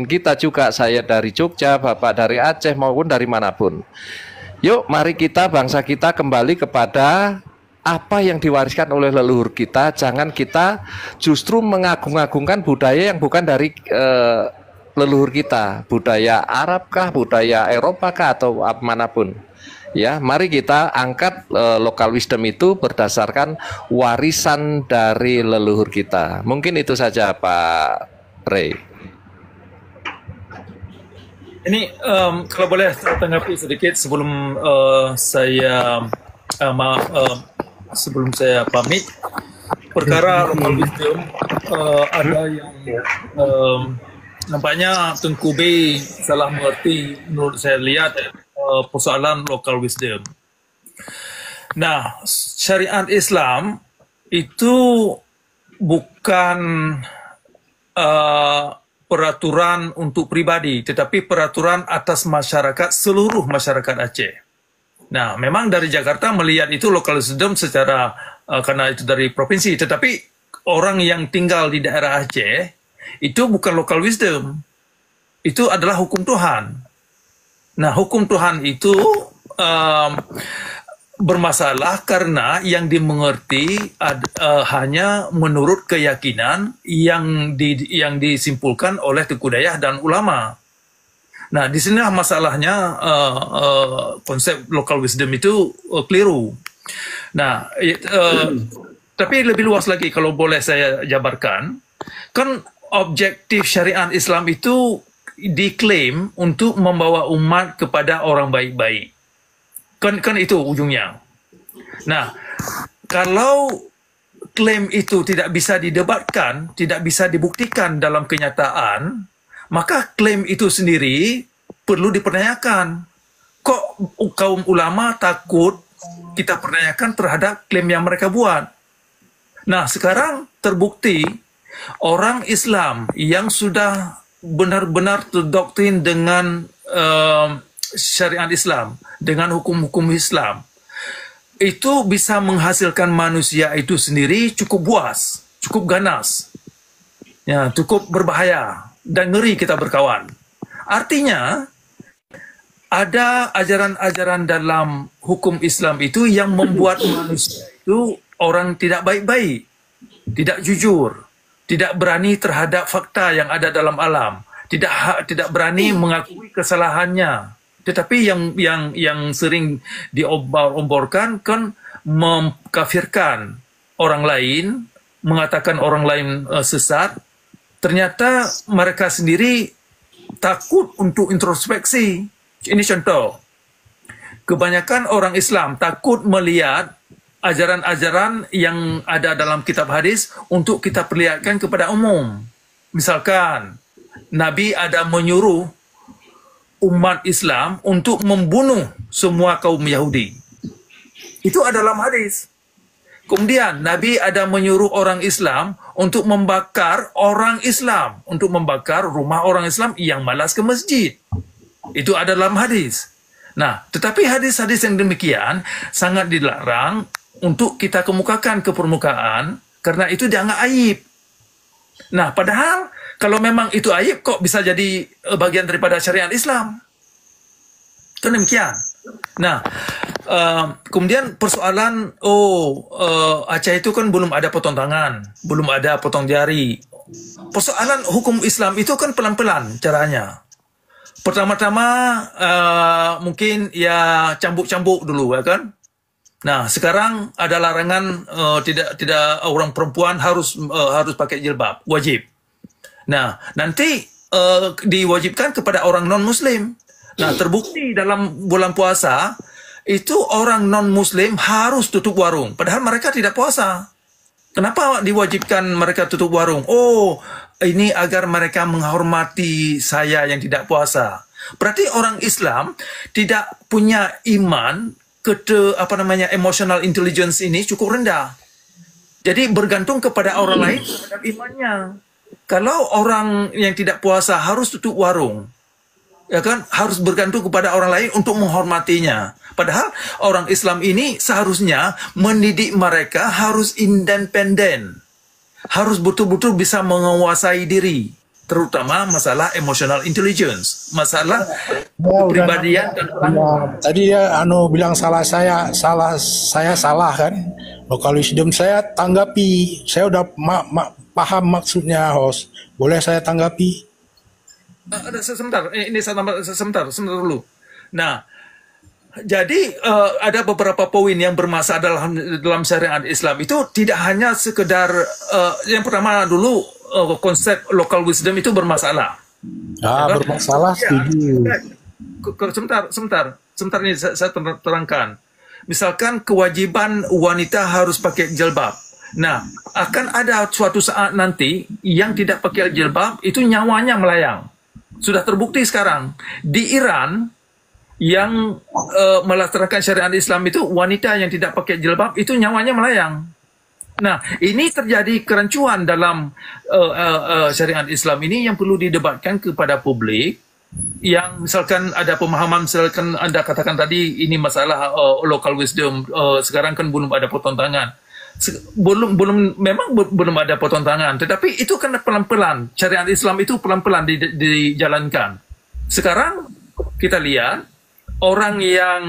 Speaker 5: kita juga. Saya dari Jogja, Bapak dari Aceh maupun dari manapun. Yuk, mari kita, bangsa kita kembali kepada apa yang diwariskan oleh leluhur kita. Jangan kita justru mengagung-agungkan budaya yang bukan dari leluhur kita. Budaya Arab kah, budaya Eropa kah, atau manapun. Ya, mari kita angkat local wisdom itu berdasarkan warisan dari leluhur kita. Mungkin itu saja Pak Ray.
Speaker 3: Ini kalau boleh tanggapi sedikit sebelum saya sebelum saya pamit, perkara local wisdom ada yang nampaknya Tengku B salah mengerti menurut saya lihat persoalan local wisdom. Nah, syariat Islam itu bukan peraturan untuk pribadi, tetapi peraturan atas masyarakat, seluruh masyarakat Aceh. Nah, memang dari Jakarta melihat itu local wisdom secara karena itu dari provinsi, tetapi orang yang tinggal di daerah Aceh itu bukan local wisdom, itu adalah hukum Tuhan. Nah, hukum Tuhan itu bermasalah karena yang dimengerti hanya menurut keyakinan yang disimpulkan oleh Tengku Dayah dan ulama. Nah, di sinilah masalahnya konsep local wisdom itu keliru. Nah, tapi lebih luas lagi kalau boleh saya jabarkan, kan objektif syariat Islam itu diklaim untuk membawa umat kepada orang baik-baik. Kan itu ujungnya. Nah, kalau klaim itu tidak bisa didebatkan, tidak bisa dibuktikan dalam kenyataan, maka klaim itu sendiri perlu dipertanyakan. Kok kaum ulama takut kita pertanyakan terhadap klaim yang mereka buat? Nah, sekarang terbukti orang Islam yang sudah benar-benar terdoktrin dengan syariat Islam, dengan hukum-hukum Islam, itu bisa menghasilkan manusia itu sendiri cukup buas, cukup ganas, ya, cukup berbahaya, dan ngeri kita berkawan. Artinya, ada ajaran-ajaran dalam hukum Islam itu yang membuat manusia itu orang tidak baik-baik, tidak jujur, tidak berani terhadap fakta yang ada dalam alam, tidak berani mengakui kesalahannya. Tetapi yang sering diombar-omborkan kan mengkafirkan orang lain, mengatakan orang lain sesat. Ternyata mereka sendiri takut untuk introspeksi. Ini contoh. Kebanyakan orang Islam takut melihat ajaran-ajaran yang ada dalam kitab hadis untuk kita perlihatkan kepada umum. Misalkan, Nabi ada menyuruh umat Islam untuk membunuh semua kaum Yahudi. Itu ada dalam hadis. Kemudian Nabi ada menyuruh orang Islam untuk membakar orang Islam, untuk membakar rumah orang Islam yang malas ke masjid. Itu ada dalam hadis. Nah, tetapi hadis-hadis yang demikian sangat dilarang untuk kita kemukakan ke permukaan karena itu dianggap aib. Nah, padahal kalau memang itu aib, kok bisa jadi bagian daripada syariat Islam? Itu demikian. Nah, kemudian persoalan, Aceh itu kan belum ada potong tangan, belum ada potong jari. Persoalan hukum Islam itu kan pelan-pelan caranya. Pertama-tama mungkin ya cambuk-cambuk dulu, ya kan? Nah, sekarang ada larangan tidak orang perempuan harus pakai jilbab, wajib. Nah, nanti diwajibkan kepada orang non-Muslim. Nah, terbukti dalam bulan puasa, itu orang non-Muslim harus tutup warung. Padahal mereka tidak puasa. Kenapa diwajibkan mereka tutup warung? Oh, ini agar mereka menghormati saya yang tidak puasa. Berarti orang Islam tidak punya iman, emotional intelligence ini cukup rendah. Jadi bergantung kepada orang lain terhadap imannya. Kalau orang yang tidak puasa harus tutup warung, ya kan, harus bergantung kepada orang lain untuk menghormatinya. Padahal orang Islam ini seharusnya mendidik mereka harus independen, harus betul-betul bisa menguasai diri, terutama masalah emotional intelligence, masalah kepribadian dan
Speaker 6: tadi dia bilang saya salah kan. Local wisdom saya tanggapi, saya udah paham maksudnya, host. Boleh saya tanggapi?
Speaker 3: Sebentar dulu. Nah, jadi ada beberapa poin yang bermasalah dalam syariat Islam itu tidak hanya sekedar yang pertama dulu konsep local wisdom itu bermasalah.
Speaker 6: Bermasalah, setuju.
Speaker 3: Sebentar ini saya terangkan. misalkan kewajiban wanita harus pakai jilbab. Nah, akan ada suatu saat nanti yang tidak pakai jilbab itu nyawanya melayang. Sudah terbukti sekarang di Iran yang melaksanakan syariat Islam itu wanita yang tidak pakai jilbab itu nyawanya melayang. Nah, ini terjadi kerancuan dalam syariat Islam ini yang perlu didebatkan kepada publik. Yang misalkan ada pemahaman, misalkan Anda katakan tadi ini masalah local wisdom, sekarang kan belum ada potong tangan. Memang belum ada potong tangan, tetapi itu kan pelan-pelan. Syariat Islam itu pelan-pelan dijalankan. Sekarang kita lihat orang yang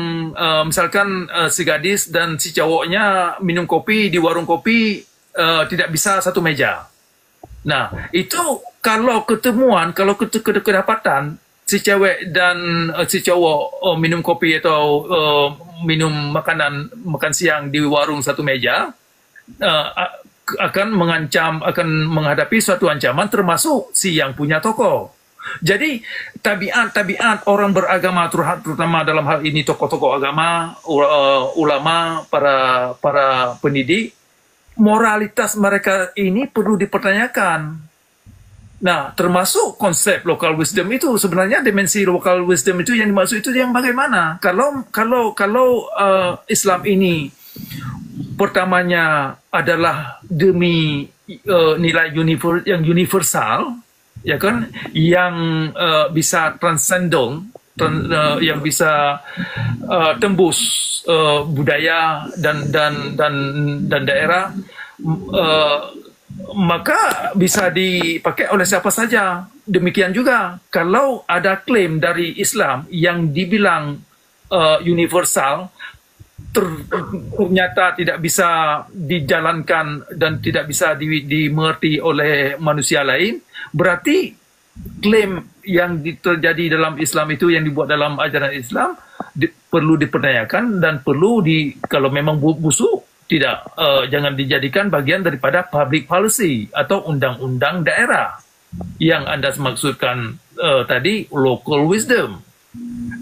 Speaker 3: misalkan si gadis dan si cowoknya minum kopi di warung kopi tidak bisa satu meja. Nah, itu kalau ketemuan, kalau kedapatan si cewek dan si cowok minum kopi atau minum makan siang di warung satu meja, akan menghadapi suatu ancaman termasuk si yang punya toko. Jadi tabiat orang beragama terutama dalam hal ini tokoh-tokoh agama, ulama, para pendidik, moralitas mereka ini perlu dipertanyakan. Nah, termasuk konsep local wisdom itu sebenarnya dimensi local wisdom itu yang dimaksud itu yang bagaimana? Kalau Islam ini pertamanya adalah demi nilai yang universal, ya kan, yang bisa transcendent, yang bisa tembus budaya dan daerah, maka bisa dipakai oleh siapa saja. Demikian juga kalau ada klaim dari Islam yang dibilang universal, ternyata tidak bisa dijalankan dan tidak bisa dimengerti oleh manusia lain, berarti klaim yang terjadi dalam Islam itu, yang dibuat dalam ajaran Islam, perlu dipertanyakan dan perlu kalau memang busuk, jangan dijadikan bagian daripada public policy atau undang-undang daerah yang Anda maksudkan tadi local wisdom.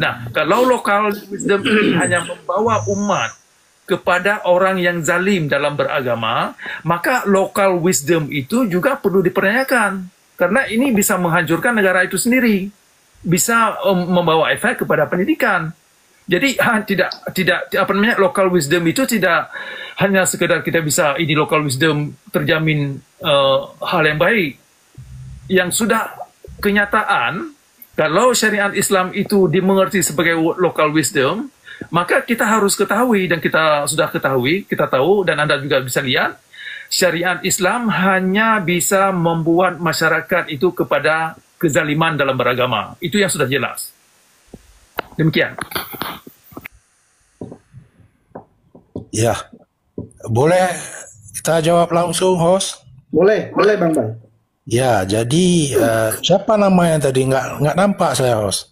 Speaker 3: Nah, kalau local wisdom ini hanya membawa umat kepada orang yang zalim dalam beragama, maka local wisdom itu juga perlu dipertanyakan. Karena ini bisa menghancurkan negara itu sendiri. Bisa membawa efek kepada pendidikan. Jadi local wisdom itu tidak hanya sekedar kita bisa ini local wisdom terjamin hal yang baik. Yang sudah kenyataan, kalau syariat Islam itu dimengerti sebagai local wisdom, maka kita harus ketahui, dan kita sudah ketahui, kita tahu, dan Anda juga bisa lihat, syariat Islam hanya bisa membuat masyarakat itu kepada kezaliman dalam beragama. Itu yang sudah jelas. Demikian.
Speaker 6: Ya, boleh kita jawab langsung, host?
Speaker 4: Boleh Bang Bay.
Speaker 6: Ya, jadi siapa namanya tadi? Nggak nampak saya, host.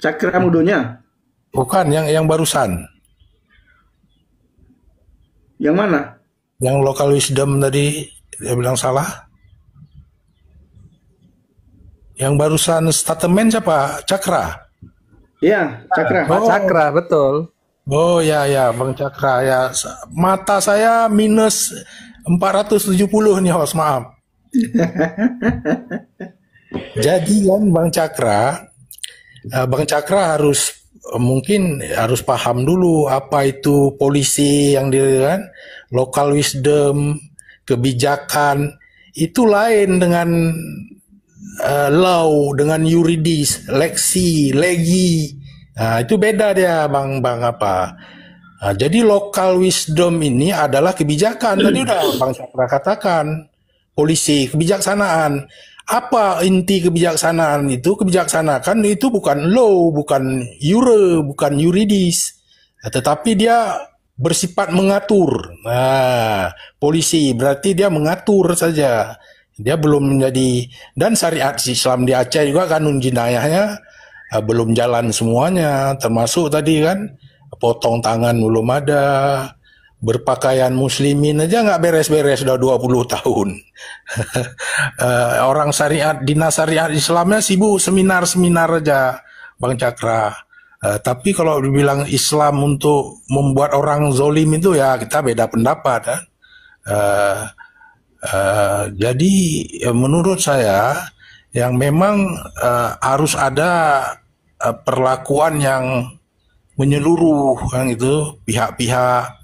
Speaker 4: Cakra Mudonya.
Speaker 6: Bukan, yang barusan.
Speaker 4: Yang mana?
Speaker 6: Yang local wisdom tadi dia bilang salah. Yang barusan statement siapa? Cakra.
Speaker 4: Iya, Cakra.
Speaker 5: Pak Cakra, betul.
Speaker 6: Oh ya, Bang Cakra ya. Mata saya minus 470 nih, host, maaf. Jadi kan Bang Cakra mungkin harus paham dulu apa itu polisi yang kan, local wisdom, kebijakan itu lain dengan law, dengan yuridis, legi. Nah, itu beda dia, Bang apa. Nah, jadi local wisdom ini adalah kebijakan. Tadi udah Bang Cakra katakan, polisi, kebijaksanaan. Apa inti kebijaksanaan itu? Kebijaksanaan itu bukan law, bukan bukan yuridis, tetapi dia bersifat mengatur. Nah, polisi berarti dia mengatur saja. Dia belum menjadi, dan syariat Islam di Aceh juga kanun jenayahnya belum jalan semuanya, termasuk tadi kan potong tangan belum ada, berpakaian muslimin aja nggak beres-beres udah 20 tahun. Orang syariat, dinas syariat Islamnya sibuk seminar-seminar aja, Bang Cakra. Tapi kalau dibilang Islam untuk membuat orang zolim itu ya kita beda pendapat kan. Jadi menurut saya yang memang harus ada perlakuan yang menyeluruh kan itu pihak-pihak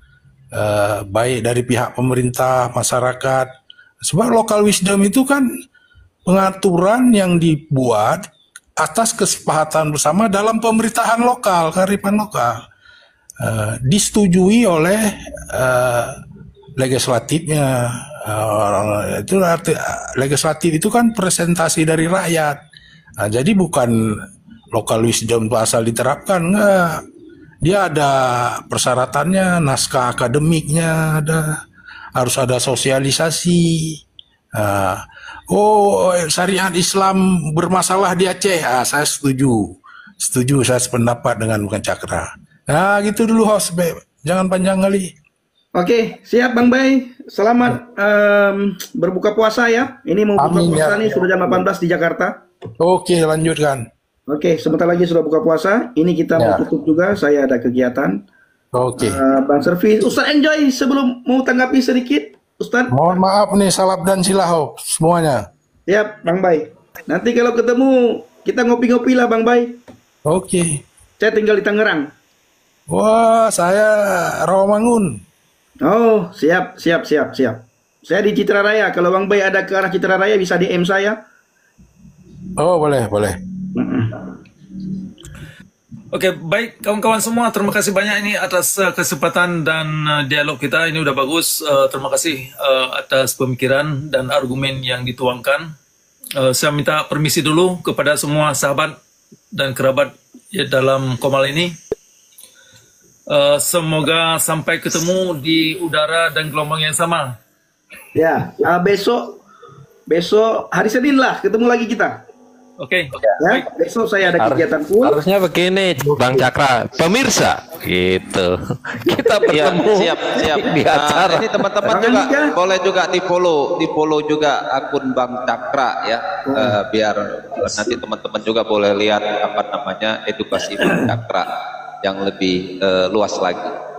Speaker 6: baik dari pihak pemerintah, masyarakat. Sebab local wisdom itu kan pengaturan yang dibuat atas kesepakatan bersama dalam pemerintahan lokal, kearifan lokal. Disetujui oleh legislatifnya. Itu arti legislatif itu kan presentasi dari rakyat. Jadi bukan local wisdom itu asal diterapkan, enggak. Dia ada persyaratannya, naskah akademiknya ada, harus ada sosialisasi. Syariat Islam bermasalah di Aceh. Saya setuju, saya sependapat dengan Bang Cakra. Nah, gitu dulu host, jangan panjang kali.
Speaker 4: Oke, siap Bang Bay. Selamat berbuka puasa ya. Ini mau buka
Speaker 6: Amin,
Speaker 4: puasa
Speaker 6: ya.
Speaker 4: nih, sudah jam 18 di Jakarta.
Speaker 6: Oke, lanjutkan.
Speaker 4: Oke, sebentar lagi sudah buka puasa. Ini kita mau
Speaker 6: Ya.
Speaker 4: tutup juga. Saya ada kegiatan.
Speaker 6: Oke.
Speaker 4: Bang Servis, Ustaz Enjoy sebelum mau tanggapi sedikit, Ustaz.
Speaker 6: Mohon maaf nih, salap dan silahu semuanya.
Speaker 4: Siap, Bang Bay. Nanti kalau ketemu kita ngopi-ngopi lah, Bang Bay.
Speaker 6: Oke.
Speaker 4: Saya tinggal di Tangerang.
Speaker 6: Wah, saya Rawamangun.
Speaker 4: Oh, siap. Saya di Citra Raya. Kalau Bang Bay ada ke arah Citra Raya bisa DM saya.
Speaker 6: Oh, boleh.
Speaker 3: Oke, baik kawan-kawan semua, terima kasih banyak ini atas kesempatan dan dialog kita. Ini udah bagus. Terima kasih atas pemikiran dan argumen yang dituangkan. Saya minta permisi dulu kepada semua sahabat dan kerabat ya, dalam Komal ini. Semoga sampai ketemu di udara dan gelombang yang sama.
Speaker 4: Ya, besok hari Senin lah ketemu lagi kita.
Speaker 3: Oke.
Speaker 4: Ya, besok saya ada kegiatan full.
Speaker 5: Harusnya begini, Bang Cakra, pemirsa, gitu. Kita bertemu
Speaker 2: siap.
Speaker 5: di acara.
Speaker 2: Ini teman-teman
Speaker 4: Bang
Speaker 2: juga
Speaker 4: Andika.
Speaker 2: boleh juga di follow juga akun Bang Cakra ya, biar nanti teman-teman juga boleh lihat edukasi Bang Cakra yang lebih luas lagi.